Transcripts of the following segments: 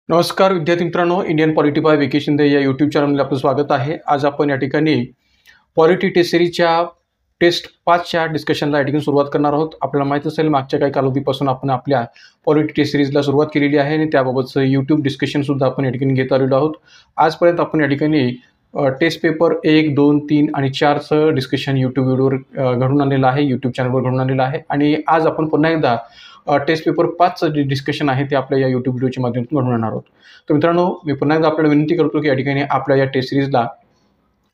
नमस्कार विद्यार्थी मित्रांनो, Indian polity bye Vicky Shinde या यूट्यूब चॅनलमध्ये आपलं स्वागत आहे. आज आपण या ठिकाणी पॉलिटी टेस्ट सिरीजच्या टेस्ट 5च्या डिस्कशनला या ठिकाणी सुरुवात करणार आहोत. आपल्याला माहीत असेल मागच्या काही कालावधीपासून आपण आपल्या पॉलिटी टेस्ट सिरीजला सुरुवात केलेली आहे आणि त्याबाबतचं यूट्यूब डिस्कशनसुद्धा आपण या ठिकाणी घेत आलेलो आहोत. आजपर्यंत आपण या ठिकाणी टेस्ट पेपर 1, 2, 3 आणि 4चं डिस्कशन यूट्यूब व्हिडिओवर घडून आणलेलं आहे, यूट्यूब चॅनलवर घडून आणलेलं आहे. आणि आज आपण पुन्हा एकदा टेस्ट पेपर 5चं जे डिस्कशन आहे ते आपल्या या यूट्यूब व्हिडिओच्या माध्यमातून घडवून आणणार आहोत. तर मित्रांनो, मी पुन्हा एकदा आपल्याला विनंती करतो की या ठिकाणी आपल्या या टेस्ट सिरीजला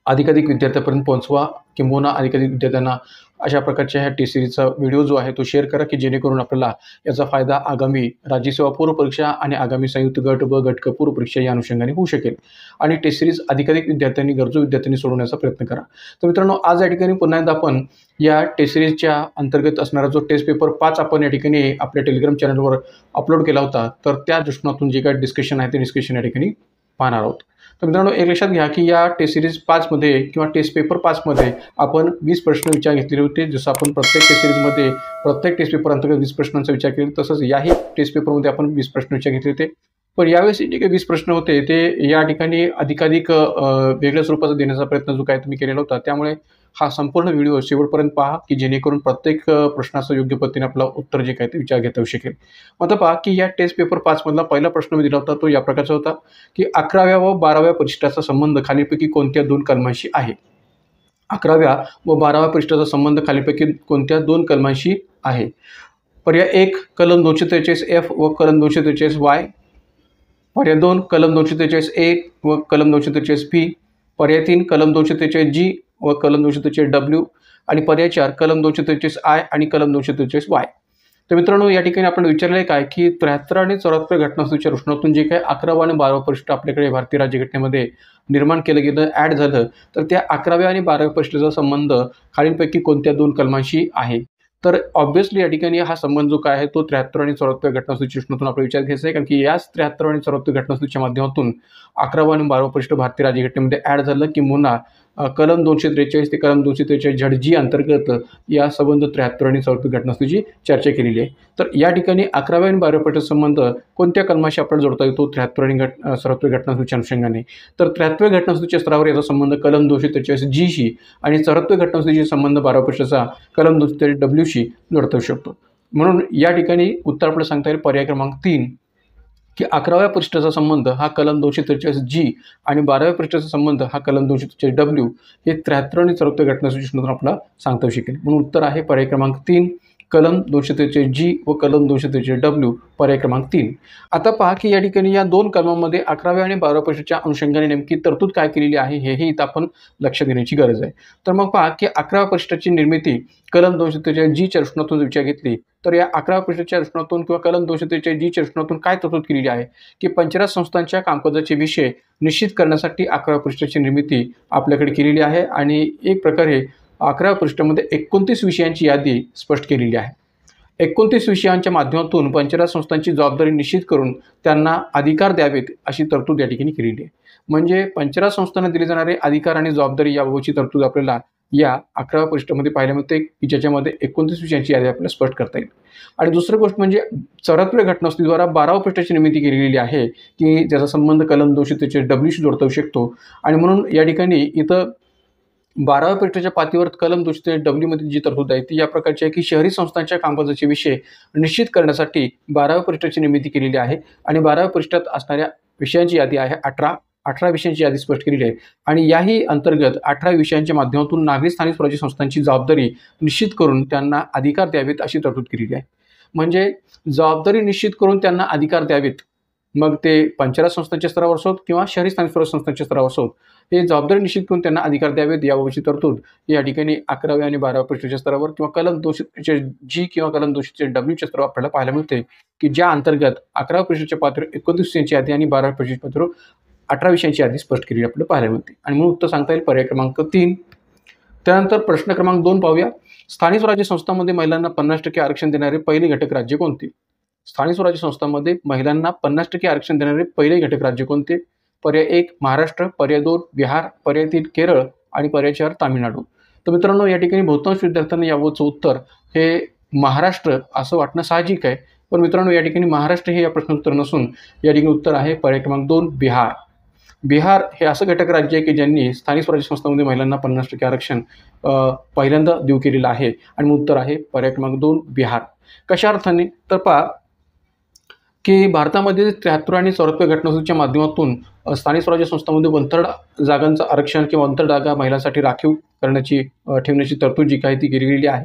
अधिकाधिक विद्यार्थ्यांपर्यंत पोहोचवा, किंबहुना अधिकाधिक विद्यार्थ्यांना अशा प्रकारच्या ह्या टेस्ट सिरीजचा व्हिडिओ जो आहे तो शेअर करा की जेणेकरून आपल्याला याचा फायदा आगामी राज्यसेवा पूर्व परीक्षा आणि आगामी संयुक्त गट व गट क पूर्व परीक्षा या अनुषंगाने होऊ शकेल आणि टेस्ट सिरीज अधिकाधिक विद्यार्थ्यांनी, गरजू विद्यार्थ्यांनी सोडवण्याचा प्रयत्न करा. तर मित्रांनो, आज या ठिकाणी पुन्हा एकदा आपण या टेस्ट सिरीजच्या अंतर्गत असणारा जो टेस्ट पेपर 5 आपण या ठिकाणी आपल्या टेलिग्राम चॅनलवर अपलोड केला होता, तर त्या दृष्टिकोनातून जे काही डिस्कशन आहे ते डिस्कशन या ठिकाणी पाहणार आहोत. तर मित्रांनो, एक लक्षात घ्या की या टेस्ट सिरीज 5मध्ये किंवा टेस्ट पेपर 5मध्ये आपण 20 प्रश्न विचार घेतलेले होते. जसं आपण प्रत्येक टेस्ट सिरीजमध्ये प्रत्येक टेस्ट पेपर अंतर्गत 20 प्रश्नांचा विचार केला, तसंच याही टेस्ट पेपरमध्ये आपण 20 प्रश्न विचार घेतले होते. पण यावेळेस जे काही 20 प्रश्न होते ते या ठिकाणी अधिकाधिक वेगळ्या स्वरूपाचा देण्याचा प्रयत्न जो काय तुम्ही केलेला होता, त्यामुळे हा संपूर्ण व्हिडिओ शेवटपर्यंत पहा की जेणेकरून प्रत्येक प्रश्नाचं योग्य पद्धतीने आपलं उत्तर जे काय ते विचार घेता येऊ शकेल. आता पहा की या टेस्ट पेपर 5मधला पहिला प्रश्न मी दिला होता तो या प्रकारचा होता की 11व्या व 12व्या परिशिष्टाचा संबंध खालीलपैकी कोणत्या दोन कलमांशी आहे. 11व्या व 12व्या परिशिष्टाचा संबंध खालीलपैकी कोणत्या दोन कलमांशी आहे. पर्याय 1 कलम 243F व कलम 243Y. पर्याय 2 कलम 243A व कलम 243B. पर्याय 3 कलम 243G व कलम 243W. आणि पर्याय 4 कलम 243I आणि कलम 243Y. तर मित्रांनो, या ठिकाणी आपण विचारले काय की 73 आणि 74 घटनासূचीच्या दृष्टिकोनातून जे काही 11वा आणि 12वा परिशिष्ट आपल्याकडे भारतीय राज्यघटनेमध्ये निर्माण केलं गेलं, ॲड झालं, तर त्या 11व्या आणि 12व्या परिशिष्टाचा संबंध खालीलपैकी कोणत्या दोन कलमांशी आहे. तर ऑब्व्हियसली या ठिकाणी हा संबंध जो काय आहे तो 73 आणि 74 घटनासूचीच्या दृष्टिकोनातून आपण विचार घ्यायचा आहे, कारण की याच 73 आणि 74 घटनासूचीच्या माध्यमातून 11वा आणि 12वा परिशिष्ट भारतीय राज्यघटनेमध्ये ॲड झालं, किंबहुना कलम 243 ते कलम 243 ZG अंतर्गत या संबंध 73 आणि 74 घटनासूचीची चर्चा केलेली आहे. तर या ठिकाणी 11व्या आणि 12व्या परिशिष्टाचा संबंध कोणत्या कलमाशी आपल्याला जोडता येतो 73 आणि 74 घटनासूचीच्या अनुषंगाने. तर 73 घटनासूचीच्या स्तरावर याचा संबंध कलम 243G शी आणि 74 घटनासूचीचा संबंध 12व्या परिशिष्टाचा कलम 243W शी जोडता येऊ शकतो. म्हणून या ठिकाणी उत्तर आपल्याला सांगता येईल पर्याय क्रमांक 3 की 11व्या परिशिष्टाचा संबंध हा कलम 243G आणि 12व्या परिशिष्टाचा संबंध हा कलम 243W हे 73 आणि 74 घटनासूचीतून आपल्याला सांगता येऊ शकेल. म्हणून उत्तर आहे पर्याय क्रमांक 3 कलम 243G व कलम 243W, पर्याय क्रमांक 3. आता पहा की या ठिकाणी या दोन कलमांमध्ये 11व्या आणि 12व्या परिशिष्टाच्या अनुषंगाने नेमकी तरतूद काय केलेली आहे हेही इथं आपण लक्ष देण्याची गरज आहे. तर मग पहा की 11व्या परिशिष्टाची निर्मिती कलम 243Gच्या दृष्टिकोनातून विचार घेतली, तर या 11व्या परिशिष्टाच्या दृष्टिकोनातून किंवा कलम 243Gच्या दृष्टिकोनातून काय तरतूद केलेली आहे की पंचायत संस्थांच्या कामकाजाचे विषय निश्चित करण्यासाठी 11व्या परिशिष्टाची निर्मिती आपल्याकडे केलेली आहे आणि एक प्रकारे 11व्या परिशिष्टामध्ये 29 विषयांची यादी स्पष्ट केलेली आहे. 29 विषयांच्या माध्यमातून पंचायत संस्थांची जबाबदारी निश्चित करून त्यांना अधिकार द्यावेत अशी तरतूद या ठिकाणी केलेली आहे. म्हणजे पंचायत संस्थांना दिले जाणारे अधिकार आणि जबाबदारी याबाबतची तरतूद आपल्याला या 11व्या परिशिष्टामध्ये पाहायला मिळते की ज्याच्यामध्ये 29 विषयांची यादी आपल्याला स्पष्ट करता येईल. आणि दुसरी गोष्ट म्हणजे 74 घटनासूचीद्वारा 12व्या परिशिष्टाची निर्मिती केलेली आहे की ज्याचा संबंध कलम 243W शी जोडता येऊ शकतो. आणि म्हणून या ठिकाणी इथं 12व्या परिशिष्टाच्या पातळीवर कलम 243W मध्ये जी तरतूद आहे ती या प्रकारची आहे की शहरी संस्थांच्या कामकाजाचे विषय निश्चित करण्यासाठी 12व्या परिशिष्टाची निर्मिती केलेली आहे आणि 12व्या परिशिष्टात असणाऱ्या विषयांची यादी आहे 18 विषयांची यादी स्पष्ट केलेली आहे. आणि याही अंतर्गत 18 विषयांच्या माध्यमातून नागरी स्थानिक स्वराज्य संस्थांची जबाबदारी निश्चित करून त्यांना अधिकार द्यावेत अशी तरतूद केलेली आहे. म्हणजे जबाबदारी निश्चित करून त्यांना अधिकार द्यावेत, मग ते पंचायत संस्थांच्या स्तरावर असोत किंवा शहरी स्थानिक स्वराज्य संस्थांच्या स्तरावर असोत, हे जबाबदारी निश्चित करून त्यांना अधिकार द्यावेत याबाबतची तरतूद या ठिकाणी 11व्या आणि 12व्या परिशिष्टाच्या स्तरावर किंवा कलम 243G किंवा कलम 243W स्तरावर आपल्याला पाहायला मिळते की ज्या अंतर्गत 11व्या परिशिष्टाच्या पातळीवर 29 विषयांची यादी आणि 12व्या परिशिष्टाच्या पातळीवर 18 विषयांची यादी स्पष्ट केलेली आपल्याला पाहायला मिळते. आणि म्हणून उत्तर सांगता येईल पर्याय क्रमांक 3. त्यानंतर प्रश्न क्रमांक 2 पाहूया. स्थानिक स्वराज्य संस्थांमध्ये महिलांना 50% आरक्षण देणारे पहिले घटक राज्य कोणते. स्थानिक स्वराज्य संस्थांमध्ये महिलांना 50% आरक्षण देणारे पहिले घटक राज्य कोणते. पर्याय 1 महाराष्ट्र, पर्याय 2 बिहार, पर्याय 3 केरळ आणि पर्याय 4 तामिळनाडू. तर मित्रांनो, या ठिकाणी बहुतांश विद्यार्थ्यांना याबाबतचं उत्तर हे महाराष्ट्र असं वाटणं साहजिक आहे पण मित्रांनो या ठिकाणी महाराष्ट्र हे या प्रश्न उत्तर नसून या ठिकाणी उत्तर आहे पर्याय क्रमांक 2 बिहार. बिहार हे असं घटक राज्य आहे की ज्यांनी स्थानिक स्वराज्य संस्थांमध्ये महिलांना 50% आरक्षण पहिल्यांदा देऊ केलेलं आहे आणि उत्तर आहे पर्याय क्रमांक 2 बिहार. कशा अर्थाने तर पहा की भारतामध्ये 73 आणि 74 घटनादुरुस्तीच्या माध्यमातून स्थानिक स्वराज्य संस्थांमध्ये 1/3 जागांचं आरक्षण किंवा 1/3 जागा महिलांसाठी राखीव करण्याची ठेवण्याची तरतूद जी काही ती केली गेलेली आहे.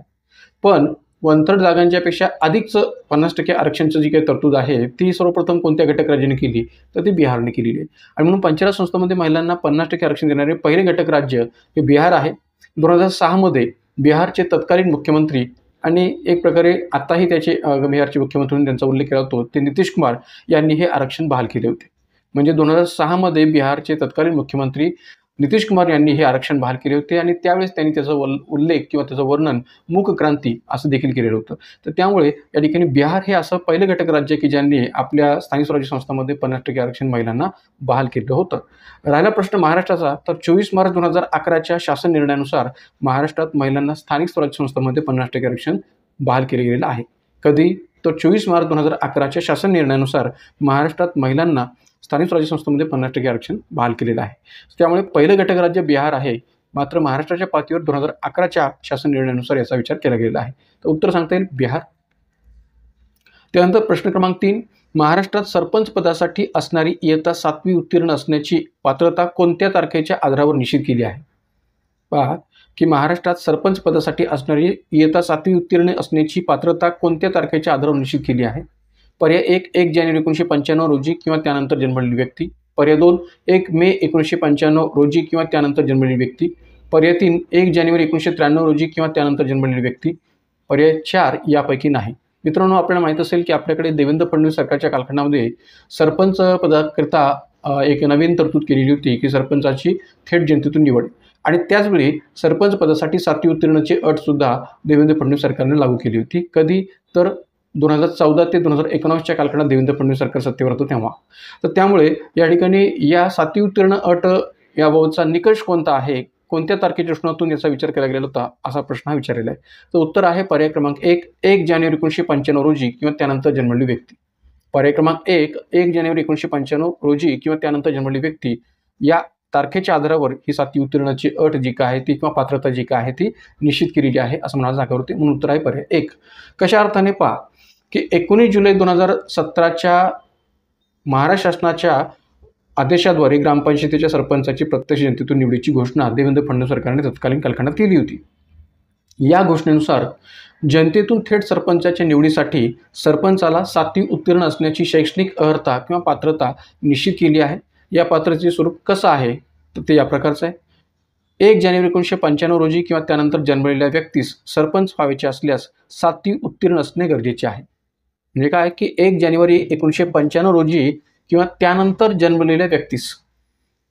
पण 1/3 जागांच्यापेक्षा अधिकचं 50% आरक्षणची जी काही तरतूद आहे ती सर्वप्रथम कोणत्या घटक राज्याने केली तर ती बिहारने केलेली आहे. आणि म्हणून पंचायत संस्थांमध्ये महिलांना 50% आरक्षण देणारे पहिले घटक राज्य हे बिहार आहे. 2006 मध्ये बिहारचे तत्कालीन मुख्यमंत्री आणि एक प्रकारे आताही त्याचे बिहारचे मुख्यमंत्री म्हणून त्यांचा उल्लेख केला जातो ते नितीश कुमार यांनी हे आरक्षण बहाल केले होते. म्हणजे 2006 मध्ये बिहारचे तत्कालीन मुख्यमंत्री नितीश कुमार यांनी हे आरक्षण बहाल केले होते आणि त्यावेळेस त्यांनी त्याचा उल्लेख किंवा त्याचं वर्णन मूक क्रांती असं देखील केलेलं होतं. तर त्यामुळे या ठिकाणी बिहार हे असं पहिलं घटक राज्य की ज्यांनी आपल्या स्थानिक स्वराज्य संस्थांमध्ये 50% आरक्षण महिलांना बहाल केलं होतं. राहिला प्रश्न महाराष्ट्राचा, तर 24 मार्च 2011च्या शासन निर्णयानुसार महाराष्ट्रात महिलांना स्थानिक स्वराज्य संस्थांमध्ये 50% आरक्षण बहाल केले गेलेलं आहे. कधी तर 24 मार्च 2011च्या शासन निर्णयानुसार महाराष्ट्रात महिलांना स्थानिक स्वराज्य संस्थांमध्ये 50% आरक्षण बहाल केलेलं आहे. त्यामुळे पहिलं घटक राज्य बिहार आहे, मात्र महाराष्ट्राच्या पातळीवर 2011च्या शासन निर्णयानुसार याचा विचार केला गेलेला आहे. तर उत्तर सांगता येईल बिहार. त्यानंतर प्रश्न क्रमांक 3, महाराष्ट्रात सरपंच पदासाठी असणारी इयत्ता 7वी उत्तीर्ण असण्याची पात्रता कोणत्या तारखेच्या आधारावर निश्चित केली आहे? पहा की महाराष्ट्रात सरपंच पदासाठी असणारी इयत्ता 7वी उत्तीर्ण असण्याची पात्रता कोणत्या तारखेच्या आधारावर निश्चित केली आहे? पर्याय 1 जानेवारी 1995 रोजी किंवा त्यानंतर जन्मलेली व्यक्ती. पर्याय 2 1 मे 1995 रोजी किंवा त्यानंतर जन्मलेली व्यक्ती. पर्याय 3 1 जानेवारी 1993 रोजी किंवा त्यानंतर जन्मलेली व्यक्ती. पर्याय 4 यापैकी नाही. मित्रांनो आपल्याला माहीत असेल की आपल्याकडे देवेंद्र फडणवीस सरकारच्या कालखंडामध्ये सरपंच पदाकरिता एक नवीन तरतूद केलेली होती की सरपंचाची थेट जनतेतून निवड, आणि त्याचवेळी सरपंच पदासाठी 7वी उत्तीर्णची अटसुद्धा देवेंद्र फडणवीस सरकारने लागू केली होती. कधी तर 2014 ते 2019च्या कालखंडात देवेंद्र फडणवीस सरकार सत्तेवर होतं तेव्हा. तर त्यामुळे या ठिकाणी या 7वी उत्तीर्ण अट याबाबतचा निकष कोणता आहे, कोणत्या तारखेच्या दृष्टिकोनातून याचा विचार केला गेला होता असा प्रश्न हा विचारलेला आहे. तर उत्तर आहे पर्याय क्रमांक 1 जानेवारी 1995 रोजी किंवा त्यानंतर जन्मलेली व्यक्ती. पर्याय क्रमांक 1 जानेवारी 1995 रोजी किंवा त्यानंतर जन्मलेली व्यक्ती या तारखेच्या आधारावर ही 7वी उत्तीर्णाची अट जी काय आहे ती किंवा पात्रता जी काय आहे ती निश्चित केलेली आहे असं म्हणायला जागा होते. म्हणून उत्तर आहे पर्याय 1. कशा अर्थाने पहा की 19 जुलै 2017च्या महाराष्ट्र शासनाच्या आदेशाद्वारे ग्रामपंचायतीच्या सरपंचाची प्रत्यक्ष जनतेतून निवडीची घोषणा देवेंद्र फडणवीस सरकारने तत्कालीन कालखंडात केली होती. या घोषणेनुसार जनतेतून थेट सरपंचाच्या निवडीसाठी सरपंचाला 7वी उत्तीर्ण असण्याची शैक्षणिक अर्हता किंवा पात्रता निश्चित केली आहे. या पात्रतेचे स्वरूप कसं आहे तर ते या प्रकारचं आहे. 1 जानेवारी 1995 रोजी किंवा त्यानंतर जन्मलेल्या व्यक्तीस सरपंच व्हायचे असल्यास 7वी उत्तीर्ण असणे गरजेचे आहे. म्हणजे काय की 1 जानेवारी 1995 रोजी किंवा त्यानंतर जन्मलेल्या व्यक्तीस,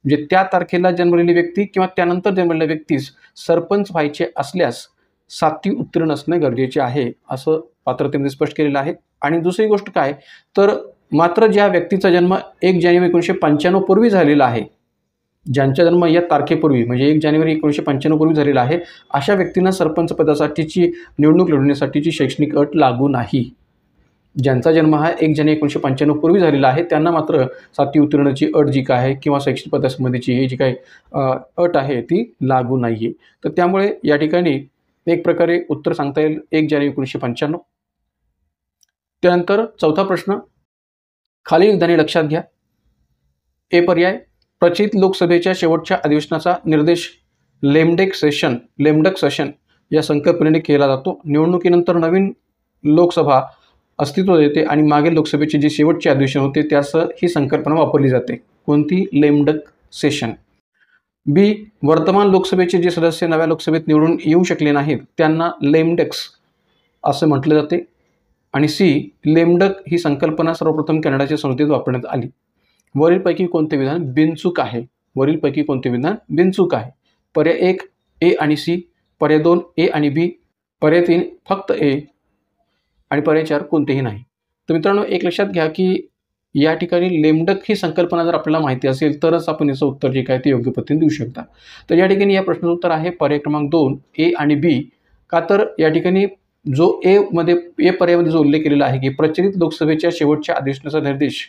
म्हणजे त्या तारखेला जन्मलेली व्यक्ती किंवा त्यानंतर जन्मलेल्या व्यक्तीस सरपंच व्हायचे असल्यास 7वी उत्तीर्ण असणे गरजेचे आहे असं पात्रतेमध्ये स्पष्ट केलेलं आहे. आणि दुसरी गोष्ट काय तर मात्र ज्या व्यक्तीचा जन्म 1 जानेवारी 1995 पूर्वी झालेला आहे, ज्यांचा जन्म या तारखेपूर्वी म्हणजे 1 जानेवारी 1995 पूर्वी झालेला आहे, अशा व्यक्तींना सरपंच पदासाठीची निवडणूक लढवण्यासाठीची शैक्षणिक अट लागू नाही. ज्यांचा जन्म हा 1 जानेवारी 1995 पूर्वी झालेला आहे त्यांना मात्र 7वी उत्तीर्णाची अट जी काय आहे किंवा शैक्षणिक पदासंबंधीची ही जी काही अट आहे ती लागू नाही आहे. तर त्यामुळे या ठिकाणी एक प्रकारे उत्तर सांगता येईल 1 जानेवारी 1995. त्यानंतर चौथा प्रश्न खालील विधाने लक्षात घ्या. ए पर्याय प्रचित लोकसभेच्या शेवटच्या अधिवेशनाचा निर्देश लेमडक सेशन या संकल्पनेने केला जातो. निवडणुकीनंतर नवीन लोकसभा अस्तित्वात येते आणि मागील लोकसभेचे जे शेवटचे अधिवेशन होते त्यास ही संकल्पना वापरली जाते. कोणती? Lame duck session. बी वर्तमान लोकसभेचे जे सदस्य नव्या लोकसभेत निवडून येऊ शकले नाहीत त्यांना लेमडक्स असं म्हटले जाते. आणि सी लेमडक ही संकल्पना सर्वप्रथम कॅनडाच्या संसदेत वापरण्यात आली. वरीलपैकी कोणते विधान बिनचूक आहे? वरीलपैकी कोणते विधान बिनचूक आहे? पर्याय 1 ए आणि सी, पर्याय 2 ए आणि बी, पर्याय 3 फक्त ए आणि पर्याय 4 कोणतेही नाही. तर मित्रांनो एक लक्षात घ्या की या ठिकाणी लेमडक ही संकल्पना जर आपल्याला माहिती असेल तरच आपण याचं उत्तर जे काय ते योग्य पद्धतीने देऊ शकता. तर या ठिकाणी या प्रश्नाचं उत्तर आहे पर्याय क्रमांक 2 ए आणि बी. का तर या ठिकाणी जो ए पर्यायामध्ये जो उल्लेख केलेला आहे की प्रचलित लोकसभेच्या शेवटच्या अधिवेशनाचा निर्देश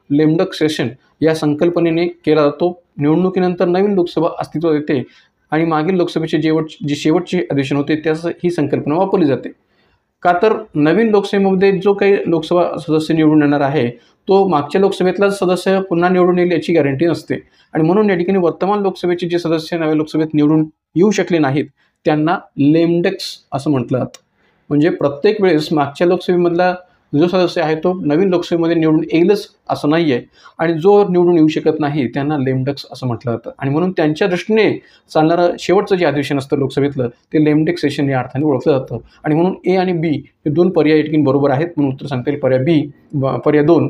लेमडक सेशन या संकल्पनेने केला जातो. निवडणुकीनंतर नवीन लोकसभा अस्तित्वात येते आणि मागील लोकसभेचे जे शेवटचे अधिवेशन होते त्यास ही संकल्पना वापरली जाते. का तर नवीन लोकसभेमध्ये जो काही लोकसभा सदस्य निवडून येणार आहे तो मागच्या लोकसभेतलाच सदस्य पुन्हा निवडून येईल याची गॅरंटी नसते आणि म्हणून या ठिकाणी वर्तमान लोकसभेचे जे सदस्य नव्या लोकसभेत निवडून येऊ शकले नाहीत त्यांना लेमडेक्स असं म्हटलं जातं. म्हणजे प्रत्येक वेळेस मागच्या लोकसभेमधला जो सदस्य आहे तो नवीन लोकसभेमध्ये निवडून येईलच असं नाही आहे आणि जो निवडून येऊ शकत नाही त्यांना लेमडेक्स असं म्हटलं जातं आणि म्हणून त्यांच्या दृष्टीने चालणारं शेवटचं जे अधिवेशन असतं लोकसभेतलं ते लेमडेक्स सेशन या अर्थाने ओळखलं जातं आणि म्हणून ए आणि बी हे दोन पर्याय या ठिकाणी बरोबर आहेत. म्हणून उत्तर सांगता येईल पर्याय 2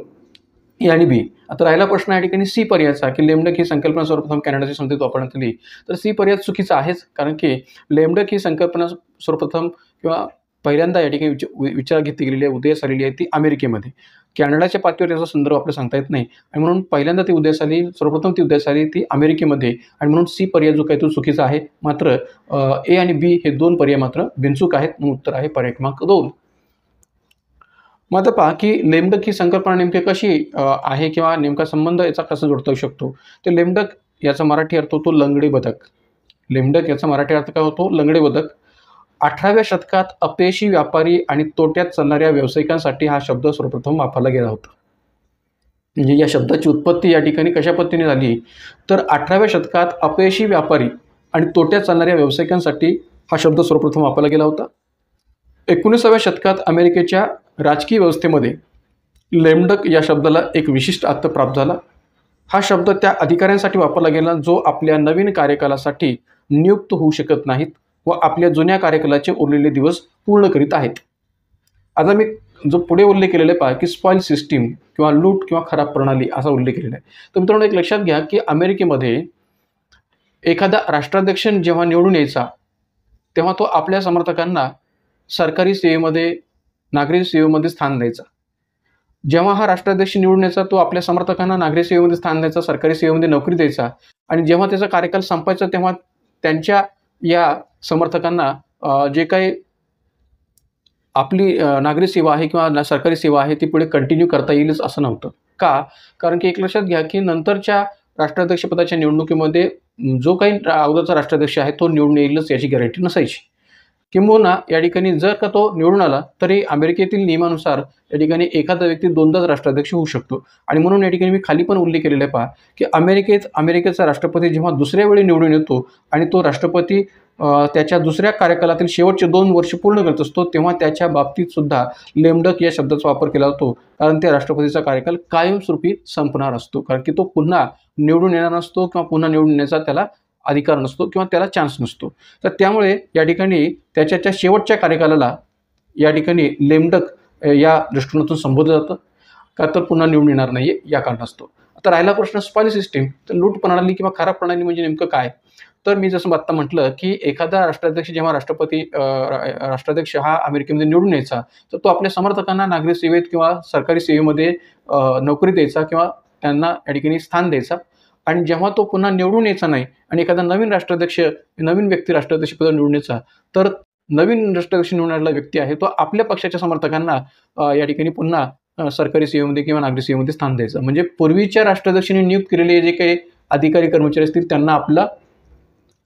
ए आणि बी. आता राहिला प्रश्न या ठिकाणी सी पर्यायाचा की लेमडक ही संकल्पना सर्वप्रथम कॅनडाच्या संसदेत वापरण्यात आली. तर सी पर्याय चुकीचा आहेच कारण की लेमडक ही संकल्पना सर्वप्रथम किंवा पहिल्यांदा या ठिकाणी विचार घेतली गेलेली आहे, उदयास आलेली आहे ती अमेरिकेमध्ये. कॅनडाच्या पातळीवर त्याचा संदर्भ आपल्याला सांगता येत नाही आणि म्हणून पहिल्यांदा ती उदयास आली, सर्वप्रथम ती उदयास आली ती अमेरिकेमध्ये आणि म्हणून सी पर्याय जो काही तो चुकीचा आहे. मात्र ए आणि बी हे दोन पर्याय मात्र बिनचूक आहेत. म्हणून उत्तर आहे पर्याय क्रमांक 2. मग आता पहा की लेमडक ही संकल्पना नेमकी कशी आहे किंवा नेमका संबंध याचा कसा जोडता येऊ शकतो. तर लेमडक याचा मराठी अर्थ होतो लंगडे बदक. लेमडक याचा मराठी अर्थ काय होतो लंगडे बदक. 18व्या शतकात अपयशी व्यापारी आणि तोट्यात चालणाऱ्या व्यावसायिकांसाठी हा शब्द सर्वप्रथम वापरला गेला होता. म्हणजे या शब्दाची उत्पत्ती या ठिकाणी कशा पद्धतीने झाली तर 18व्या शतकात अपयशी व्यापारी आणि तोट्यात चालणाऱ्या व्यावसायिकांसाठी हा शब्द सर्वप्रथम वापरला गेला होता. 19व्या शतकात अमेरिकेच्या राजकीय व्यवस्थेमध्ये लेमडक या शब्दाला एक विशिष्ट अर्थ प्राप्त झाला. हा शब्द त्या अधिकाऱ्यांसाठी वापरला गेला जो आपल्या नवीन कार्यकालासाठी नियुक्त होऊ शकत नाहीत व आपल्या जुन्या कार्यकालाचे उरलेले दिवस पूर्ण करीत आहेत. आता मी जो पुढे उल्लेख केलेला आहे पहा की स्पॉइल सिस्टीम किंवा लूट किंवा खराब प्रणाली असा उल्लेख केलेला आहे. तर मित्रांनो एक लक्षात घ्या की अमेरिकेमध्ये एखादा राष्ट्राध्यक्ष जेव्हा निवडून यायचा तेव्हा तो आपल्या समर्थकांना सरकारी सेवेमध्ये नागरी सेवेमध्ये स्थान द्यायचा. जेव्हा हा राष्ट्राध्यक्ष निवडून यायचा तो आपल्या समर्थकांना नागरी सेवेमध्ये स्थान द्यायचा, सरकारी सेवेमध्ये नोकरी द्यायचा आणि जेव्हा त्याचा कार्यकाल संपायचा तेव्हा त्यांच्या या समर्थकांना जे काही आपली नागरी सेवा आहे किंवा सरकारी सेवा आहे ती पुढे कंटिन्यू करता येईलच असं नव्हतं. का? कारण की एक लक्षात घ्या की नंतरच्या राष्ट्राध्यक्षपदाच्या निवडणुकीमध्ये जो काही अगोदरचा राष्ट्राध्यक्ष आहे तो निवडून येईलच याची गॅरंटी नसायची. किंबहुना या ठिकाणी जर का तो निवडून आला तरी अमेरिकेतील नियमानुसार या ठिकाणी एखादा व्यक्ती दोनदाच राष्ट्राध्यक्ष होऊ शकतो आणि म्हणून या ठिकाणी मी खाली पण उल्लेख केलेला आहे पहा की अमेरिकेचा राष्ट्रपती जेव्हा दुसऱ्या वेळी निवडून येतो आणि तो राष्ट्रपती त्याच्या दुसऱ्या कार्यकालातील शेवटचे 2 वर्ष पूर्ण करत असतो तेव्हा त्याच्या बाबतीत सुद्धा लेमडक या शब्दाचा वापर केला जातो कारण त्या राष्ट्रपतीचा कार्यकाल कायमस्वरूपी संपणार असतो कारण की तो पुन्हा निवडून येणार नसतो किंवा पुन्हा निवडून येण्याचा त्याला अधिकार नसतो किंवा त्याला चान्स नसतो. तर त्यामुळे या ठिकाणी त्याच्या शेवटच्या कार्यकालाला या ठिकाणी लेमडक या दृष्टिकोनातून संबोधलं जातं का तर पुन्हा निवडून येणार नाही या कारणास्तव. आता राहिला प्रश्न स्पॉइल सिस्टीम. तर लूट प्रणाली किंवा खराब प्रणाली म्हणजे नेमकं काय. तर मी जसं आत्ता म्हटलं की एखादा राष्ट्राध्यक्ष जेव्हा राष्ट्राध्यक्ष हा अमेरिकेमध्ये निवडून यायचा तर तो आपल्या समर्थकांना नागरी सेवेत किंवा सरकारी सेवेमध्ये नोकरी द्यायचा किंवा त्यांना या ठिकाणी स्थान द्यायचा आणि जेव्हा तो पुन्हा निवडून यायचा नाही आणि एखादा नवीन व्यक्ती राष्ट्राध्यक्षपद निवडून यायचा तर नवीन राष्ट्राध्यक्ष निवडणारा व्यक्ती आहे तो आपल्या पक्षाच्या समर्थकांना या ठिकाणी पुन्हा सरकारी सेवेमध्ये किंवा नागरी सेवेमध्ये स्थान द्यायचं. म्हणजे पूर्वीच्या राष्ट्राध्यक्षांनी नियुक्त केलेले जे काही अधिकारी कर्मचारी असतील त्यांना आपला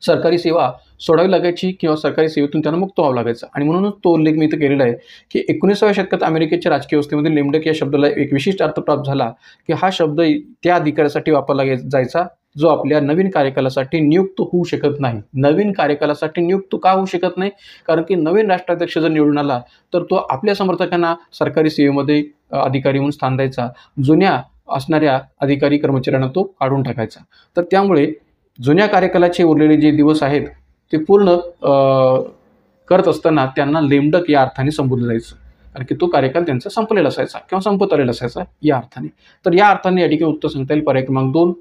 सरकारी सेवा सोडावी लागायची किंवा सरकारी सेवेतून त्यांना मुक्त व्हावं लागायचं आणि म्हणूनच तो उल्लेख मी इथं केलेला आहे की 19व्या शतकात अमेरिकेच्या राजकीय व्यवस्थेमध्ये लेमडक या शब्दाला एक विशिष्ट अर्थ प्राप्त झाला की हा शब्द त्या अधिकाऱ्यासाठी वापरला जायचा जो आपल्या नवीन कार्यकालासाठी नियुक्त होऊ शकत नाही. नवीन कार्यकालासाठी नियुक्त का होऊ शकत नाही कारण की नवीन राष्ट्राध्यक्ष जर निवडून आला तर तो आपल्या समर्थकांना सरकारी सेवेमध्ये अधिकारी म्हणून स्थान द्यायचा, जुन्या असणाऱ्या अधिकारी कर्मचाऱ्यांना तो काढून टाकायचा. तर त्यामुळे जुन्या कार्यकालाचे उरलेले जे दिवस आहेत ते पूर्ण करत असताना त्यांना लेमडक या अर्थाने संबोधलं जायचं कारण की तो कार्यकाल त्यांचा संपलेला असायचा किंवा संपत आलेला असायचा या अर्थाने. तर या अर्थाने या ठिकाणी उत्तर सांगता येईल पर्याय क्रमांक 2.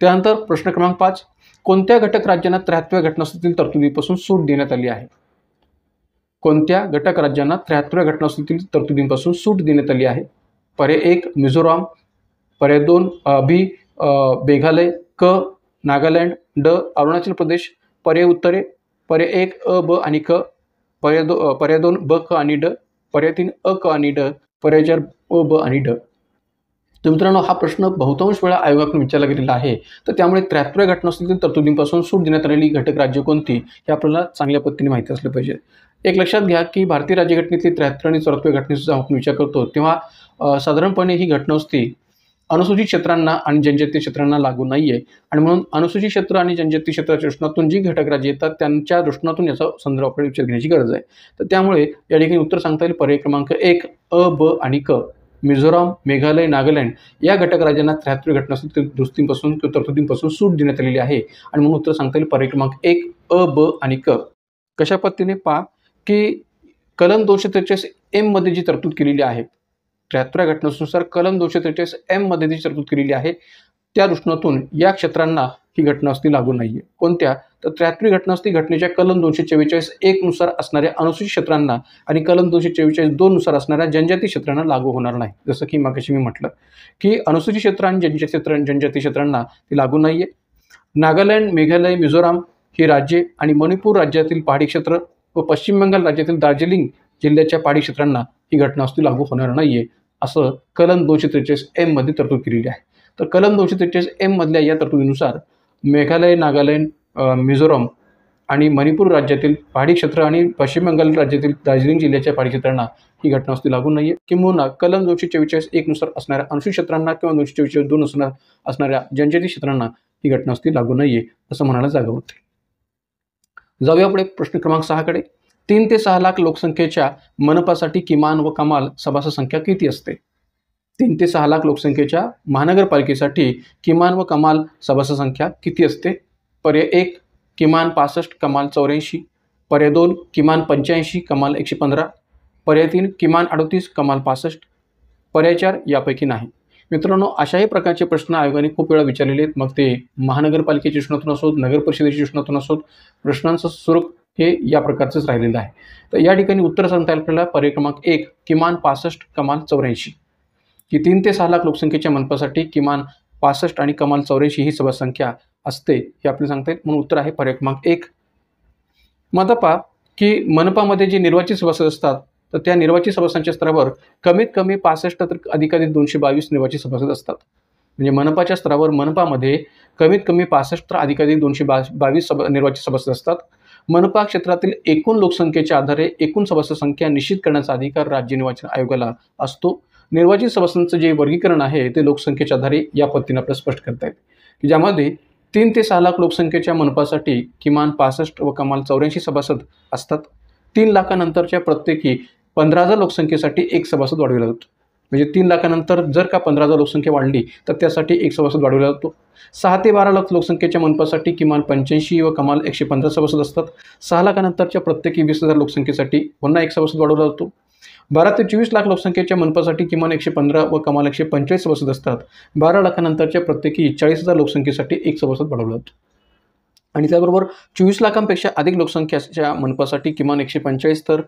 त्यानंतर प्रश्न क्रमांक 5. कोणत्या घटक राज्यांना 73व्या घटनासंहितेतील तरतुदीपासून सूट देण्यात आली आहे. कोणत्या घटक राज्यांना 73व्या घटनासंहितेतील तरतुदींपासून सूट देण्यात आली आहे. पर्याय 1 मिझोराम, पर्याय 2 बी मेघालय, क नागालँड, ड अरुणाचल प्रदेश. पर्याय उत्तरे पर्याय 1 अ, ब आणि क. पर्याय 2 ब, क आणि ड, पर्याय 3 अ, क आणि ड, पर्याय 4 अ, ब आणि ड. तर मित्रांनो, हा प्रश्न बहुतांश वेळा आयोगाकडून विचारला गेलेला आहे. तर त्यामुळे 73व्या घटनास्थळातील तरतुदींपासून सूट देण्यात आलेली घटक राज्य कोणती हे आपल्याला चांगल्या पद्धतीने माहिती असलं पाहिजे. एक लक्षात घ्या की भारतीय राज्यघटनेतली 73 आणि 74व्या घटनेचा आपण विचार करतो तेव्हा साधारणपणे ही घटना असते अनुसूचित क्षेत्रांना आणि जनजातीय क्षेत्रांना लागू नाहीये आणि म्हणून अनुसूचित क्षेत्र आणि जनजातीय क्षेत्राच्या दृष्टीकोनातून जी घटक राज्य येतात त्यांच्या दृष्टीकोनातून याचा संदर्भ आपल्याला विचार घेण्याची गरज आहे. तर त्यामुळे या ठिकाणी उत्तर सांगता येईल पर्याय क्रमांक 1 अ, ब आणि क. मिझोराम, मेघालय, नागालँड या घटक राज्यांना 73 घटनास्थळ दुरुस्तींपासून किंवा तरतुदींपासून सूट देण्यात आलेली आहे आणि म्हणून उत्तर सांगता येईल पर्याय क्रमांक 1 अ, ब आणि क. कशा पद्धतीने पहा की कलम 243 एम मध्ये जी तरतूद केलेली आहे 73व्या घटनेनुसार कलम 243 एम मध्ये जी तरतूद केलेली आहे त्या दृष्टीकोनातून या क्षेत्रांना ही घटनास्थळी लागू नाहीये. कोणत्या? तर 73 घटनास्थळी घटनेच्या कलम 244 1 नुसार असणाऱ्या अनुसूचित क्षेत्रांना आणि कलम 244 2 नुसार असणाऱ्या जनजातीय क्षेत्रांना लागू होणार नाही. जसं की मागाशी मी म्हटलं की अनुसूचित क्षेत्र आणि जनजातीय क्षेत्रांना ती लागू नाहीये. नागालँड, मेघालय, मिझोराम ही राज्ये आणि मणिपूर राज्यातील पहाडी क्षेत्र व पश्चिम बंगाल राज्यातील दार्जिलिंग जिल्ह्याच्या पहाडी क्षेत्रांना ही घटनास्थळी लागू होणार नाहीये असं कलम 243 एम मध्ये तरतूद केलेली आहे. तर कलम 243 एम मधल्या या तरतुदीनुसार मेघालय, नागालँड, मिझोराम आणि मणिपूर राज्यातील पहाडी क्षेत्र आणि पश्चिम बंगाल राज्यातील दार्जिलिंग जिल्ह्याच्या पहाडी क्षेत्रांना ही घटनास्थळी लागू नाहीये. किंबहुना कलम 244 1 नुसार असणाऱ्या अनुसूचित क्षेत्रांना किंवा 244 2 नुसार असणाऱ्या जनजातीय क्षेत्रांना ही घटनास्थळी लागू नाहीये असं म्हणायला जागा होते. जाऊया पुढे प्रश्न क्रमांक 6 कडे. 3 ते 6 लाख लोकसंख्येच्या मनपासाठी किमान व कमाल सभासद संख्या किती असते? 3 ते 6 लाख लोकसंख्येच्या महानगरपालिकेसाठी किमान व कमाल सभासद संख्या किती असते? पर्याय 1 किमान 65 कमाल 84, पर्याय 2 किमान 85 कमाल 115, पर्याय 3 किमान 38 कमाल 65, पर्याय 4 यापैकी नाही. मित्रांनो, अशाही प्रकारचे प्रश्न आयोगाने खूप वेळा विचारलेले आहेत. मग ते महानगरपालिकेच्या दृष्टीकोनातून असोत, नगर परिषदेच्या दृष्टीकोनातून असोत, प्रश्नांचं स्वरूप हे या प्रकारचंच राहिलेलं आहे. तर या ठिकाणी उत्तर सांगता येईल आपल्याला पर्याय क्रमांक 1 किमान 65 कमाल 84 की 3 ते 6 लाख लोकसंख्येच्या मनपासाठी किमान 65 आणि कमाल 84 ही सभासद संख्या असते हे आपल्याला सांगता येईल. म्हणून उत्तर आहे पर्याय क्रमांक 1. मग पहा की मनपामध्ये जे निर्वाचित सभासद असतात तर त्या निर्वाचित सभासदांच्या स्तरावर कमीत कमी 65 तर अधिकाधिक 222 निर्वाचित सभासद असतात. म्हणजे मनपाच्या स्तरावर मनपामध्ये कमीत कमी 65 तर अधिकाधिक 222 निर्वाचित सभासद असतात. मनपा क्षेत्रातील एकूण लोकसंख्येच्या आधारे एकूण सभासद संख्या निश्चित करण्याचा अधिकार राज्य निर्वाचन आयोगाला असतो. निर्वाचित सभासदांचं जे वर्गीकरण आहे ते लोकसंख्येच्या आधारे या पद्धतीने आपल्याला स्पष्ट करता येईल की ज्यामध्ये 3 ते 6 लाख लोकसंख्येच्या मनपासाठी किमान 65 व कमाल 84 सभासद असतात. 3 लाखानंतरच्या प्रत्येकी 15,000 लोकसंख्येसाठी एक सभासद वाढविला जातो. म्हणजे 3 लाखानंतर जर का 15,000 लोकसंख्या वाढली तर त्यासाठी एक सभासद वाढवला जातो. 6 ते 12 लाख लोकसंख्येच्या मनपासाठी किमान 85 व कमाल 115 सभासद असतात. 6 लाखानंतरच्या प्रत्येकी 20,000 लोकसंख्येसाठी पुन्हा एक सभासद वाढवला जातो. 12 ते 24 लाख लोकसंख्येच्या मनपासाठी किमान 115 व कमाल 145 सभासद असतात. 12 लाखानंतरच्या प्रत्येकी 40,000 लोकसंख्येसाठी एक सभासद वाढवला जातो. आणि त्याबरोबर 24 लाखांपेक्षा अधिक लोकसंख्येच्या मनपासाठी किमान 145 तर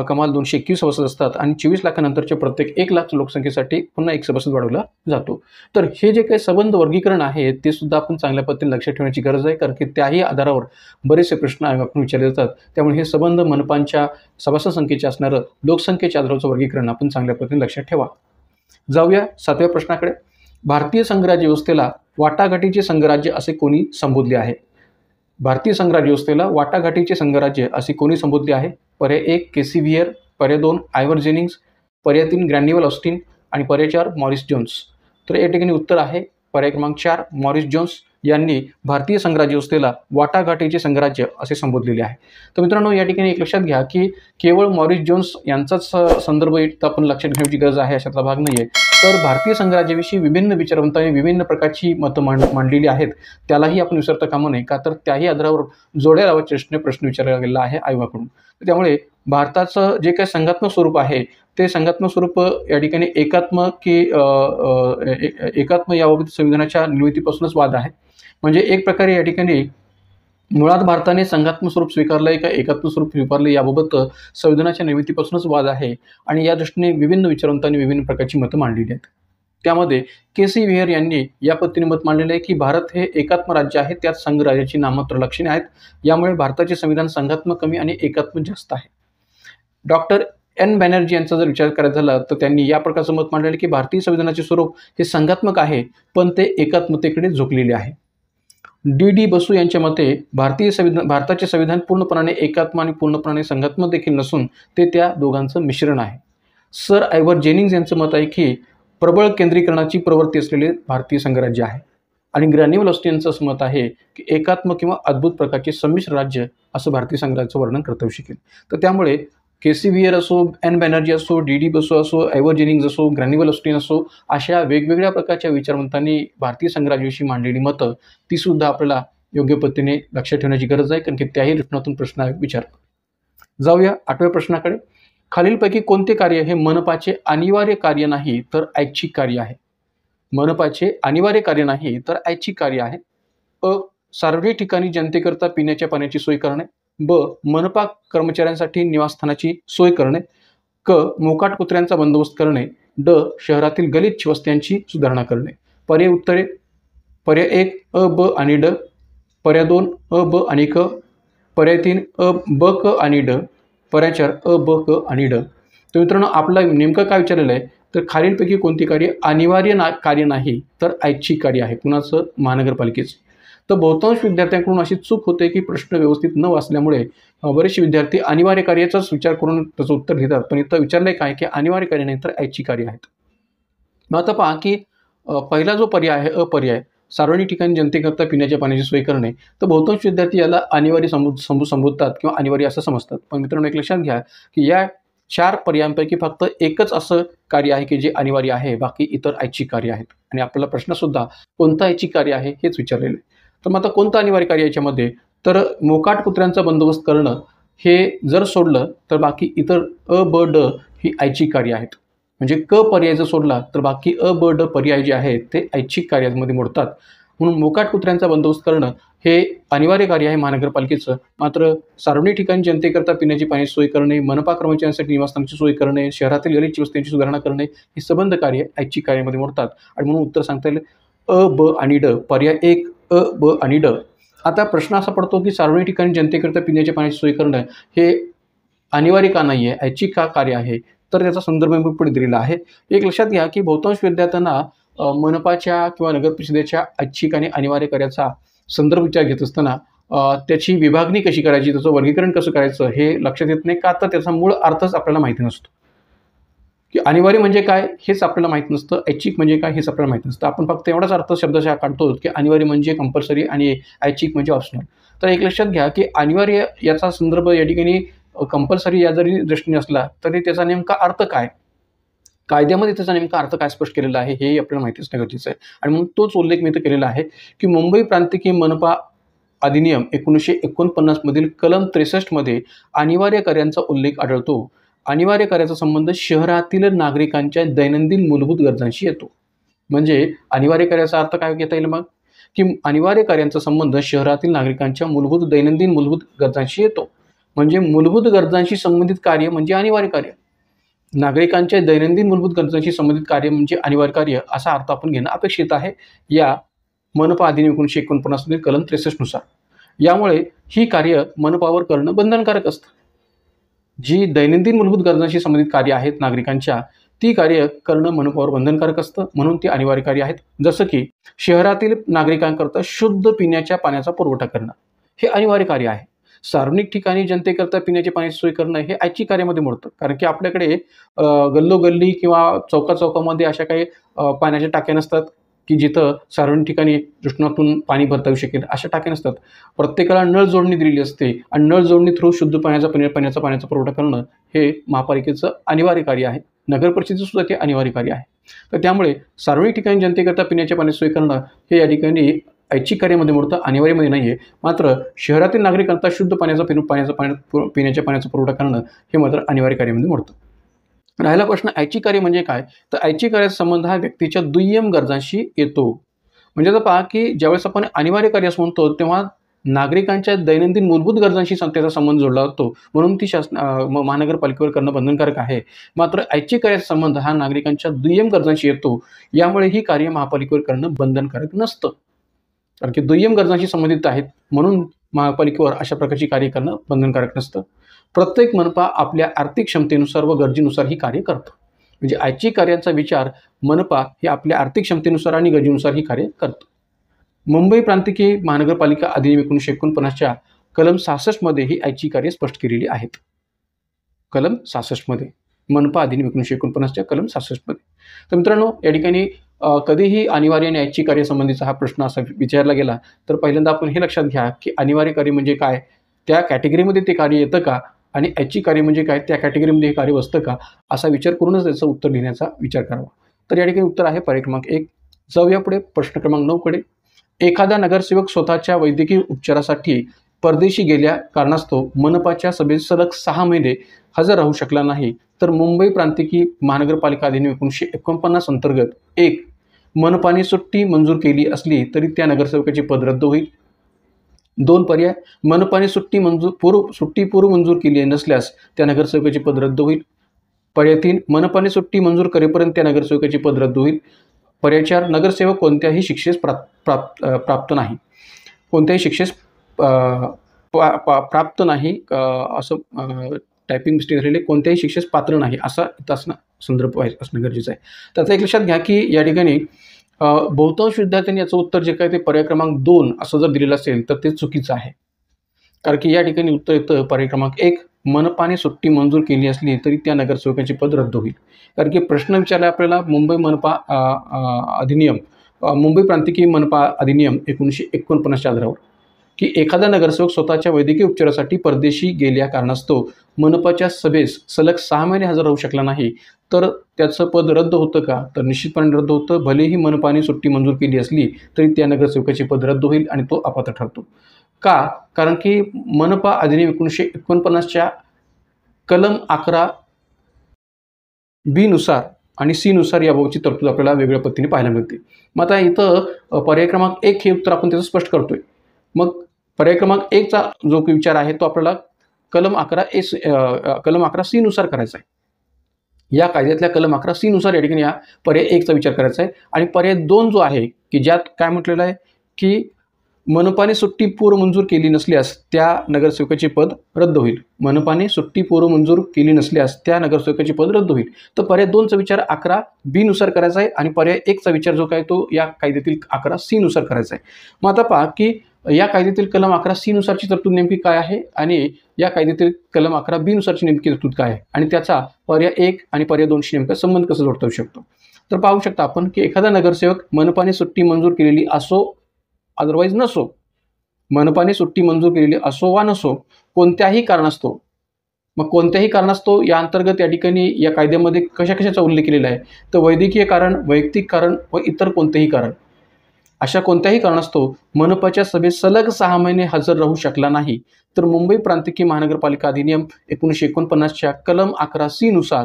कमाल 221 सभासद असतात आणि 24 लाखानंतरच्या प्रत्येक 1 लाख लोकसंख्येसाठी पुन्हा एक सभासद वाढवला जातो. तर हे जे काही संबंध वर्गीकरण आहे ते सुद्धा आपण चांगल्या पद्धतीने लक्षात ठेवण्याची गरज आहे, कारण की त्याही आधारावर बरेचसे प्रश्न आयोगाकडून विचारले जातात. त्यामुळे हे संबंध मनपांच्या सभासद संख्येचे असणारं लोकसंख्येच्या आधारावरचं वर्गीकरण आपण चांगल्या पद्धतीने लक्षात ठेवा. जाऊया 7व्या प्रश्नाकडे. भारतीय संघराज्य व्यवस्थेला वाटाघाटीचे संघराज्य असे कोणी संबोधले आहे? भारतीय संघराज्य व्यवस्थेला वाटाघाटीचे संघराज्य असे कोणी संबोधले आहे? पर्याय 1 केसी व्हियर, पर्याय 2 आयव्हर जेनिंग्स, पर्याय 3 ग्रॅन्युअल ऑस्टिन आणि पर्याय 4 मॉरिस जोन्स. तर या ठिकाणी उत्तर आहे पर्याय क्रमांक 4 मॉरिस जोन्स यांनी भारतीय संघराज्य व्यवस्थेला वाटाघाटीचे संघराज्य असे संबोधलेले आहे. तर मित्रांनो, या ठिकाणी एक लक्षात घ्या की केवळ मॉरिस जोन्स यांचाच संदर्भ आपण लक्षात घेण्याची गरज आहे अशातला भाग नाही आहे. तर भारतीय संघराज्याविषयी विभिन्न विचारवंतांनी विभिन्न प्रकारची मतं मांडलेली आहेत. त्यालाही आपण विसरता कामा नये, का तर त्याही आधारावर जोड्या लावायचे प्रश्न विचारला गेलेला आहे आयोगाकडून. त्यामुळे भारताचं जे काही संघात्मक स्वरूप आहे ते संघात्मक स्वरूप या ठिकाणी एकात्म याबाबत संविधानाच्या निर्मितीपासूनच वाद आहे. म्हणजे एक प्रकारे या ठिकाणी मुळात भारताने संघात्मक स्वरूप स्वीकारलंय का एकात्म स्वरूप स्वीकारले याबाबत संविधानाच्या निर्मितीपासूनच वाद आहे आणि या दृष्टीने विभिन्न विचारवंतांनी विभिन्न प्रकारची मतं मांडलेली आहेत. त्यामध्ये केसी व्हियर यांनी या पद्धतीने मत मांडलेलं आहे की भारत हे एकात्म राज्य आहे, त्यात संघराज्याची नाममात्र लक्षणे आहेत. यामुळे भारताचे संविधान संघात्मक कमी आणि एकात्म जास्त आहे. डॉक्टर एन बॅनर्जी यांचा जर विचार करायचा झाला तर त्यांनी या प्रकारचं मत मांडलेलं की भारतीय संविधानाचे स्वरूप हे संघात्मक आहे, पण ते एकात्मतेकडे झुकलेले आहे. डी बसू यांच्या मते भारताचे संविधान पूर्णपणे एकात्म आणि पूर्णपणे संघात्मक देखील नसून ते त्या दोघांचं मिश्रण आहे. सर आयव्हर जेनिंग्ज यांचं मत आहे की प्रबळ केंद्रीकरणाची प्रवृत्ती असलेले भारतीय संघराज्य आहे. आणि ग्रॅन्युअल ऑस्टिनचं असं मत आहे की एकात्म किंवा अद्भुत प्रकारचे संमिश्र राज्य असं भारतीय संघराज्याचं वर्णन करता येऊ शकेल. तर त्यामुळे केसी व्हियर असो, एन बॅनर्जी असो, डी बसू असो, आयव्हर जेनिंग्ज असो, ग्रॅन्युअल ऑस्टिन असो, अशा वेगवेगळ्या प्रकारच्या विचारवंतांनी भारतीय संघराज्याविषयी मांडलेली मतं तीसुद्धा आपल्याला योग्य पद्धतीने लक्षात ठेवण्याची गरज आहे, कारण की त्याही दृष्टिकोनातून प्रश्न विचारतात. जाऊया 8व्या प्रश्नाकडे. खालीलपैकी कोणते कार्य हे मनपाचे अनिवार्य कार्य नाही तर ऐच्छिक कार्य आहे? मनपाचे अनिवार्य कार्य नाही तर ऐच्छिक कार्य आहे. अ. सार्वजनिक ठिकाणी जनतेकरता पिण्याच्या पाण्याची सोय करणे. ब. मनपा कर्मचाऱ्यांसाठी निवासस्थानाची सोय करणे. क. मोकाट कुत्र्यांचा बंदोबस्त करणे. ड. शहरातील गलिच्छ वस्त्यांची सुधारणा करणे. पर्याय उत्तरे. पर्याय 1 अ, ब आणि ड. पर्याय 2 अ, ब आणि क. पर्याय 3 अ, ब, क आणि ड. पर्याय 4 अ, ब, क आणि ड. तर मित्रांनो, आपला नेमकं काय विचारलेलं आहे, तर खालीलपैकी कोणती कार्य अनिवार्य कार्य नाही तर ऐच्छिक कार्य आहे? कुणाचं? महानगरपालिकेचं. तर बहुतांश विद्यार्थ्यांकडून अशी चूक होते की प्रश्न व्यवस्थित न वाचल्यामुळे बरेचसे विद्यार्थी अनिवार्य कार्याचाच विचार करून त्याचं उत्तर देतात, पण इथं विचारलंय काय की अनिवार्य कार्य नाही तर ऐच्छिक कार्य आहेत. मग आता पहा की पहिला जो पर्याय आहे अपर्याय, सार्वजनिक ठिकाणी जनतेकरता पिण्याच्या पाण्याची सोय करणे, तर बहुतांश विद्यार्थी याला अनिवार्य संबोधतात किंवा अनिवार्य असं समजतात. पण मित्रांनो, एक लक्षात घ्या की या 4 पर्यायांपैकी फक्त एकच असं कार्य आहे की जे अनिवार्य आहे, बाकी इतर ऐच्छिक कार्य आहेत. आणि आपल्याला प्रश्नसुद्धा कोणतं ऐच्छिक कार्य आहे हेच विचारलेलं आहे. तर मग आता कोणतं अनिवार्य कार्य याच्यामध्ये, तर मोकाट कुत्र्यांचा बंदोबस्त करणं हे जर सोडलं तर बाकी इतर अ, ब, ड ही ऐच्छिक कार्य आहेत. म्हणजे क पर्याय जर सोडला तर बाकी अ, ब, ड पर्याय जे आहेत ते ऐच्छिक कार्यामध्ये मोडतात. म्हणून मोकाट कुत्र्यांचा बंदोबस्त करणं हे अनिवार्य कार्य आहे महानगरपालिकेचं. मात्र सार्वजनिक ठिकाणी जनतेकरता पिण्याची पाण्याची सोय करणे, मनपा कर्मचाऱ्यांसाठी निवासस्थानाची सोय करणे, शहरातील गलिच्छ वस्त्यांची सुधारणा करणे ही संबंध कार्य ऐच्छिक कार्यामध्ये मोडतात. आणि म्हणून उत्तर सांगता येईल अ, ब आणि ड. पर्याय 1 अ, ब आणि ड. आता प्रश्न असा पडतो की सार्वजनिक ठिकाणी जनतेकरता पिण्याच्या पाण्याची सोय करणं हे अनिवार्य का नाही आहे, ऐच्छिक का कार्य आहे? तर त्याचा संदर्भ मी पुढे दिलेला आहे. एक लक्षात घ्या की बहुतांश विद्यार्थ्यांना मनपाच्या किंवा नगर परिषदेच्या ऐच्छिक आणि अनिवार्य कार्याचा संदर्भ विचार घेत असताना त्याची विभागणी कशी करायची, त्याचं वर्गीकरण कसं करायचं हे लक्षात येत नाही. का तर त्याचा मूळ अर्थच आपल्याला माहिती नसतो. की अनिवार्य म्हणजे काय हेच आपल्याला माहीत नसतं, ऐच्छिक म्हणजे काय हेच आपल्याला माहीत नसतं. आपण फक्त एवढाच अर्थ शब्दशः काढतो की अनिवार्य म्हणजे कंपल्सरी आणि ऐच्छिक म्हणजे ऑप्शनल. तर एक लक्षात घ्या की अनिवार्य याचा संदर्भ या ठिकाणी कंपल्सरी या जरी दृष्टीने असला तरी त्याचा नेमका अर्थ काय, कायद्यामध्ये त्याचा नेमका अर्थ काय स्पष्ट केलेला आहे हे आपल्याला माहिती असणं गरजेचं आहे. आणि म्हणून तोच उल्लेख मी इथं केलेला आहे की मुंबई प्रांतिक मनपा अधिनियम 1949 मधील कलम 63 मध्ये अनिवार्य कार्यांचा उल्लेख आढळतो. अनिवार्य कार्याचा संबंध शहरातील नागरिकांच्या दैनंदिन मूलभूत गरजांशी येतो. म्हणजे अनिवार्य कार्याचा अर्थ काय घेता येईल मग, की अनिवार्य कार्यांचा संबंध शहरातील नागरिकांच्या दैनंदिन मूलभूत गरजांशी येतो. म्हणजे मूलभूत गरजांशी संबंधित कार्य म्हणजे अनिवार्य कार्य, नागरिकांच्या दैनंदिन मूलभूत गरजांशी संबंधित कार्य म्हणजे अनिवार्य कार्य असा अर्थ आपण घेणं अपेक्षित आहे या मनपा अधिनियम 1949 मधील कलम 63 नुसार. यामुळे ही कार्य मनपावर करणं बंधनकारक असतं. जी दैनंदिन मूलभूत गरजांशी संबंधित कार्य आहेत नागरिकांच्या, ती कार्य करणं मनपावर बंधनकारक असतं, म्हणून ती अनिवार्य कार्य आहेत. जसं की शहरातील नागरिकांकरता शुद्ध पिण्याच्या पाण्याचा पुरवठा करणं हे अनिवार्य कार्य आहे. सार्वजनिक ठिकाणी जनतेकरता पिण्याची पाण्याची सोय करणं हे ऐच्छिक कार्यामध्ये मोडतं. कारण की आपल्याकडे गल्लोगल्ली किंवा चौकाचौकामध्ये अशा काही पाण्याच्या टाक्या नसतात की जिथं सार्वजनिक ठिकाणी दृष्टीकोनातून पाणी भरता येऊ शकेल, अशा टाक्या नसतात. प्रत्येकाला नळ जोडणी दिलेली असते आणि नळ जोडणी थ्रू शुद्ध पाण्याचा पुरवठा करणं हे महापालिकेचं अनिवार्य कार्य आहे. नगर परिषदेचं सुद्धा ते अनिवार्य कार्य आहे. तर त्यामुळे सार्वजनिक ठिकाणी जनतेकरता पिण्याच्या पाण्याची सोय करणं हे या ठिकाणी ऐच्छिक कार्यामध्ये मोडतं, अनिवार्यमध्ये नाही आहे. मात्र शहरातील नागरिकांना शुद्ध पिण्याच्या पाण्याचा पुरवठा करणं हे मात्र अनिवार्य कार्यामध्ये मोडतं. राहिला प्रश्न ऐच्छिक कार्य म्हणजे काय, तर ऐच्छिक कार्याचा संबंध हा व्यक्तीच्या दुय्यम गरजांशी येतो. म्हणजे आता पहा की ज्यावेळेस आपण अनिवार्य कार्य असं म्हणतो तेव्हा नागरिकांच्या दैनंदिन मूलभूत गरजांशी त्याचा संबंध जोडला जातो, म्हणून ती महानगरपालिकेवर करणं बंधनकारक आहे. मात्र ऐच्छिक कार्याचा संबंध हा नागरिकांच्या दुय्यम गरजांशी येतो, यामुळे ही कार्य महापालिकेवर करणं बंधनकारक नसतं. कारण की दुय्यम गरजांशी संबंधित आहेत म्हणून महापालिकेवर अशा प्रकारची कार्य करणं बंधनकारक नसतं. प्रत्येक मनपा आपल्या आर्थिक क्षमतेनुसार व गरजेनुसार ही कार्य करतं. म्हणजे ऐच्छिक कार्यांचा विचार मनपा हे आपल्या आर्थिक क्षमतेनुसार आणि गरजेनुसार ही कार्य करतं. मुंबई प्रांतिक महानगरपालिका अधिनियम 1949च्या कलम 66 मध्ये ही ऐच्छिक कार्य स्पष्ट केलेली आहेत. कलम 66 मध्ये मनपा अधिनियम 1949च्या कलम 66 मध्ये. तर मित्रांनो, या ठिकाणी कधीही अनिवार्य आणि ऐच्छिक कार्यासंबंधीचा हा प्रश्न असा विचारला गेला तर पहिल्यांदा आपण हे लक्षात घ्या की अनिवार्य कार्य म्हणजे काय, त्या कॅटेगरीमध्ये ते कार्य येतं का, आणि ऐच्छिक कार्य म्हणजे काय, त्या कॅटेगरीमध्ये हे कार्य बसतं का, असा विचार करूनच त्याचं उत्तर लिहिण्याचा विचार करावा. तर या ठिकाणी उत्तर आहे पर्याय क्रमांक 1. जाऊया पुढे प्रश्न क्रमांक 9 कडे. एखादा नगरसेवक स्वतःच्या वैद्यकीय उपचारासाठी परदेशी गेल्या कारणास्तव मनपाच्या सभेत सलग 6 महिने हजर राहू शकला नाही तर मुंबई प्रांतिक महानगरपालिका अधिनियम 1949 अंतर्गत 1. मनपाने सुट्टी मंजूर केली असली तरी त्या नगरसेवकाचे पद रद्द होईल. 2 पर्याय. मनपाने सुट्टी पूर्व मंजूर केली नसल्यास त्या नगरसेवकाचे पद रद्द होईल. पर्याय 3. मनपाने सुट्टी मंजूर करेपर्यंत त्या नगरसेवकाचे पद रद्द होईल. पर्याय 4. नगरसेवक कोणत्याही शिक्षेस प्राप्त नाही. कोणत्याही शिक्षेस प्राप्त नाही असं टायपिंग मिस्टेक झालेली, कोणत्याही शिक्षेस पात्र नाही असा इथं असणं संदर्भ असणं गरजेचं आहे. त्याचा एक लक्षात घ्या की या ठिकाणी बहुतांश विद्यार्थ्यांनी याचं उत्तर जे काय ते पर्याय क्रमांक 2 असं जर दिलेलं असेल तर ते चुकीचं आहे. कारण की या ठिकाणी उत्तर येतं पर्याय क्रमांक 1. मनपाने सुट्टी मंजूर केली असली तरी त्या नगरसेवकाचे पद रद्द होईल. कारण की प्रश्न विचारला आपल्याला मुंबई प्रांतिक मनपा अधिनियम 1949च्या आधारावर की एखादा नगरसेवक स्वतःच्या वैद्यकीय उपचारासाठी परदेशी गेल्या कारणास्तव मनपाच्या सभेस सलग 6 महिने हजर राहू शकला नाही तर त्याचं पद रद्द होतं का, तर निश्चितपणे रद्द होतं. भलेही मनपाने सुट्टी मंजूर केली असली तरी त्या नगरसेवकाचे पद रद्द होईल आणि तो अपात्र ठरतो. का? कारण की मनपा अधिनियम 1949च्या कलम 11B नुसार आणि C नुसार याबाबतची तरतूद आपल्याला वेगळ्या पद्धतीने पाहायला मिळते. मग आता इथं पर्याय क्रमांक 1 हे उत्तर आपण त्याचं स्पष्ट करतोय. मग पर्याय क्रमांक 1चा जो विचार आहे तो आपल्याला कलम 11C नुसार करायचा आहे. या कायद्यातल्या कलम 11C नुसार या ठिकाणी या पर्याय 1चा विचार करायचा आहे. आणि पर्याय 2 जो आहे की ज्यात काय म्हटलेलं आहे की मनपाने सुट्टी पूर्व मंजूर केली नसल्यास त्या नगरसेवकाचे पद रद्द होईल. मनपाने सुट्टी पूर्व मंजूर केली नसल्यास त्या नगरसेवकाचे पद रद्द होईल. तर पर्याय 2चा विचार 11B नुसार करायचा आहे आणि पर्याय 1चा विचार जो काय तो या कायद्यातील 11C नुसार करायचा आहे. मग आता पहा की या कायद्यातील कलम 11C नुसारची तरतूद नेमकी काय आहे आणि या कायद्यातील कलम 11B नुसारची नेमकी तरतूद काय आहे आणि त्याचा पर्याय 1 आणि पर्याय 2शी नेमका संबंध कसा जोडता येऊ शकतो. तर पाहू शकता आपण की एखादा नगरसेवक मनपाने सुट्टी मंजूर केलेली असो अदरवाईज नसो, मनपाने सुट्टी मंजूर केलेली असो वा नसो, कोणत्याही कारणास्तव, मग कोणत्याही कारणास्तव या अंतर्गत या ठिकाणी या कायद्यामध्ये कशाचा उल्लेख केलेला आहे तर वैद्यकीय कारण, वैयक्तिक कारण व इतर कोणतेही कारण, अशा कोणत्याही कारणास्तव मनपाच्या सभेत सलग 6 महिने हजर राहू शकला नाही तर मुंबई प्रांतिक महानगरपालिका अधिनियम 1949च्या कलम 11C नुसार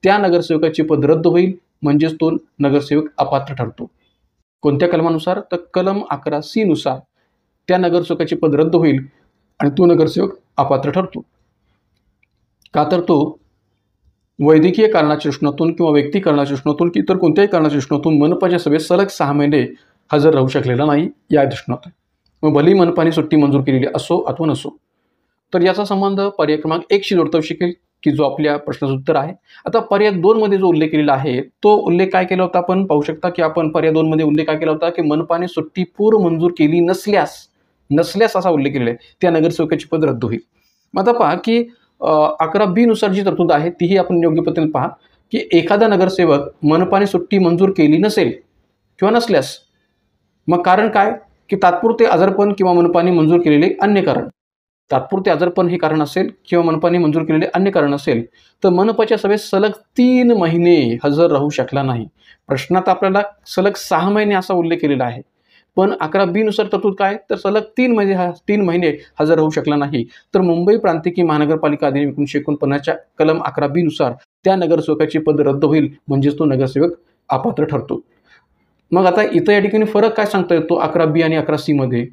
त्या नगरसेवकाचे पद रद्द होईल, म्हणजेच तो नगरसेवक अपात्र ठरतो. कोणत्या कलमानुसार तर कलम 11C नुसार त्या नगरसेवकाचे पद रद्द होईल आणि तो नगरसेवक अपात्र ठरतो. का तर तो वैद्यकीय कारणाच्या दृष्टीतून किंवा वैयक्तिक कारणाच्या दृष्टीतून की इतर कोणत्याही कारणाच्या दृष्टीतून मनपाच्या सभेत सलग 6 महिने हजर राहू शकलेला नाही या दृष्टीने. मग भलेही मनपाने सुट्टी मंजूर केलेली असो अथवा नसो. तर याचा संबंध पर्याय क्रमांक 1शी जोडता येऊ शकेल की जो आपल्या प्रश्नाचं उत्तर आहे. आता पर्याय 2 मध्ये जो उल्लेख केलेला आहे तो उल्लेख काय केला होता आपण पाहू शकता की आपण पर्याय 2 मध्ये उल्लेख काय केला होता की मनपाने सुट्टी पूर्व मंजूर केली नसल्यास असा उल्लेख केलेला आहे त्या नगरसेवकाचे पद रद्द होईल. मग आता पहा की 11B नुसार जी तरतूद आहे तीही आपण योग्य पद्धतीने पहा की एखादा नगरसेवक मनपाने सुट्टी मंजूर केली नसेल किंवा नसल्यास, मग कारण काय की तात्पुरते आजारपण किंवा मनपाने मंजूर केलेले अन्य कारण, तात्पुरते आजारपण हे कारण असेल किंवा मनपाने मंजूर केलेले अन्य कारण असेल तर मनपाच्या सभेत सलग 3 महिने हजर राहू शकला नाही. प्रश्नात आपल्याला सलग 6 महिने असा उल्लेख केलेला आहे, पण 11B नुसार तरतूद काय तर सलग 3 महिने हजर राहू शकला नाही तर मुंबई प्रांतिक महानगरपालिका अधिनियम 1949च्या कलम 11B नुसार त्या नगरसेवकाचे पद रद्द होईल, म्हणजेच तो नगरसेवक अपात्र ठरतो. मग आता इथं या ठिकाणी फरक काय सांगता येतो 11B आणि 11C मध्ये,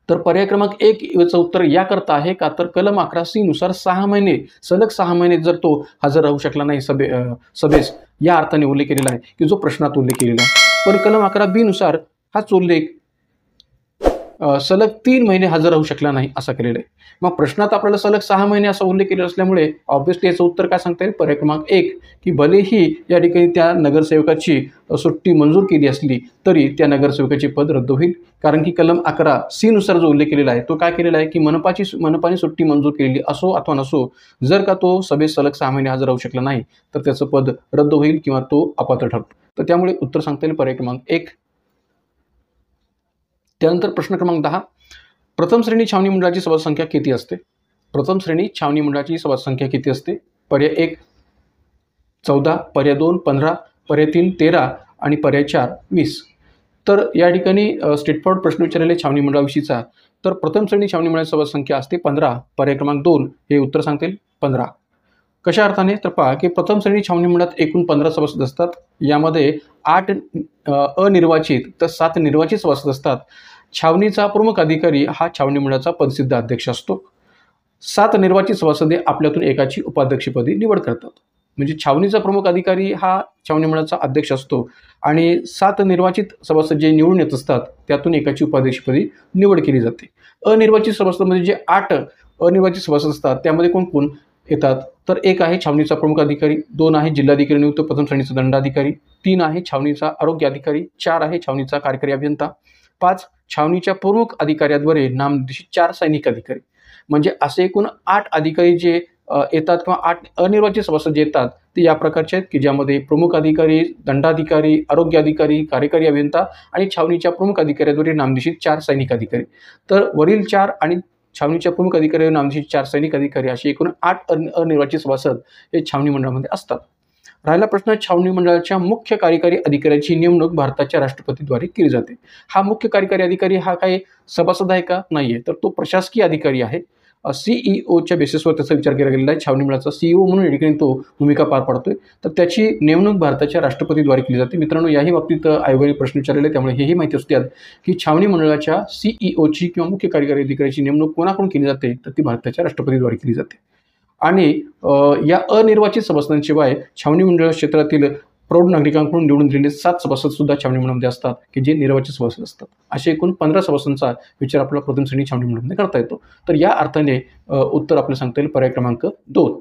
तर पर्याय क्रमांक 1 याचं उत्तर याकरता आहे का तर कलम 11C नुसार 6 महिने सलग 6 महिने जर तो हजर राहू शकला नाही सभेस या अर्थाने उल्लेख केलेला आहे की जो प्रश्नात उल्लेख केलेला आहे. पण कलम 11B नुसार हाच उल्लेख सलग 3 महिने हजर राहू शकला नाही असं केलेलं आहे. मग प्रश्नात आपल्याला सलग 6 महिने असा उल्लेख केलेला असल्यामुळे ऑब्व्हियसली याचं उत्तर काय सांगता येईल? पर्याय क्रमांक 1 की भलेही या ठिकाणी त्या नगरसेवकाची सुट्टी मंजूर केली असली तरी त्या नगरसेवकाचे पद रद्द होईल. कारण की कलम 11(c) नुसार जो उल्लेख केलेला आहे तो काय केलेला आहे की मनपाने सुट्टी मंजूर केलेली असो अथवा नसो, जर का तो सभेत सलग 6 महिने हजर राहू शकला नाही तर त्याचं पद रद्द होईल किंवा तो अपात्र ठरतो. तर त्यामुळे उत्तर सांगता येईल पर्याय क्रमांक 1. त्यानंतर प्रश्न क्रमांक 10. प्रथम श्रेणी छावणी मंडळाची सभासद संख्या किती असते? प्रथम श्रेणी छावणी मंडळाची सभासद संख्या किती असते? पर्याय 1 14, पर्याय 2 15, पर्याय 3 13 आणि पर्याय 4 20. तर या ठिकाणी स्ट्रेटफॉरवर्ड प्रश्न विचारलेले छावणी मंडळाविषयीचा. तर प्रथम श्रेणी छावणी मंडळाची सभासद संख्या असते 15. पर्याय क्रमांक 2 हे उत्तर सांगता येईल 15. कशा अर्थाने? तर पहा की प्रथम श्रेणी छावणी मंडळात एकूण 15 सभासद असतात. यामध्ये 8 अनिर्वाचित तर 7 निर्वाचित सभासद असतात. छावणीचा प्रमुख अधिकारी हा छावणी मंडळाचा पदसिद्ध अध्यक्ष असतो. 7 निर्वाचित सभासद आपल्यातून एकाची उपाध्यक्षपदी निवड करतात. म्हणजे छावणीचा प्रमुख अधिकारी हा छावणी मंडळाचा अध्यक्ष असतो आणि 7 निर्वाचित सभासद जे निवडून येत असतात त्यातून एकाची उपाध्यक्षपदी निवड केली जाते. अनिर्वाचित सभासदांमध्ये जे 8 अनिर्वाचित सभासद असतात त्यामध्ये कोण कोण येतात? तर 1 आहे छावणीचा प्रमुख अधिकारी, 2 आहे जिल्हाधिकारी नियुक्त प्रथम श्रेणीचा दंडाधिकारी, 3 आहे छावणीचा आरोग्य अधिकारी, 4 आहे छावणीचा कार्यकारी अभियंता, 5 छावणीच्या प्रमुख अधिकाऱ्याद्वारे नामनिर्देशित 4 सैनिक अधिकारी. म्हणजे असे एकूण 8 अधिकारी जे येतात किंवा 8 अनिर्वाचित सभासद जे येतात ते या प्रकारचे आहेत की ज्यामध्ये प्रमुख अधिकारी, दंडाधिकारी, आरोग्य अधिकारी, कार्यकारी अभियंता आणि छावणीच्या प्रमुख अधिकाऱ्याद्वारे नामनिर्देशित 4 सैनिक अधिकारी. तर वरील 4 आणि छावणीच्या प्रमुख अधिकारी नामनिर्देशित 4 सैनिक अधिकारी असे एकूण 8 अनिर्वाचित सभासद हे छावणी मंडळामध्ये असतात. राहिला प्रश्न, छावणी मंडळाच्या मुख्य कार्यकारी अधिकाऱ्याची नेमणूक भारताच्या राष्ट्रपतीद्वारे केली जाते. हा मुख्य कार्यकारी अधिकारी हा काही सभासद आहे का? नाही आहे. तर तो प्रशासकीय अधिकारी आहे. CEOच्या बेसिसवर त्याचा विचार केला गेलेला आहे. छावणी मंडळाचा CEO म्हणून या ठिकाणी तो भूमिका पार पाडतोय. तर त्याची नेमणूक भारताच्या राष्ट्रपतीद्वारे केली जाते. मित्रांनो, याही बाबतीत आयोगाने प्रश्न विचारलेले त्यामुळे हेही माहिती असू द्या की छावणी मंडळाच्या CEOची किंवा मुख्य कार्यकारी अधिकाऱ्याची नेमणूक कोणाकडून केली जाते? तर ती भारताच्या राष्ट्रपतीद्वारे केली जाते. आणि या अनिर्वाचित सभासदांशिवाय छावणी मंडळ क्षेत्रातील प्रौढ नागरिकांकडून निवडून दिलेले 7 सभासद सुद्धा छावणी मंडळामध्ये असतात की जे निर्वाचित सभासद असतात. असे एकूण 15 सभासदांचा विचार आपल्याला प्रथम श्रेणी छावणी मंडळामध्ये करता येतो. तर या अर्थाने उत्तर आपल्याला सांगता येईल पर्याय क्रमांक 2.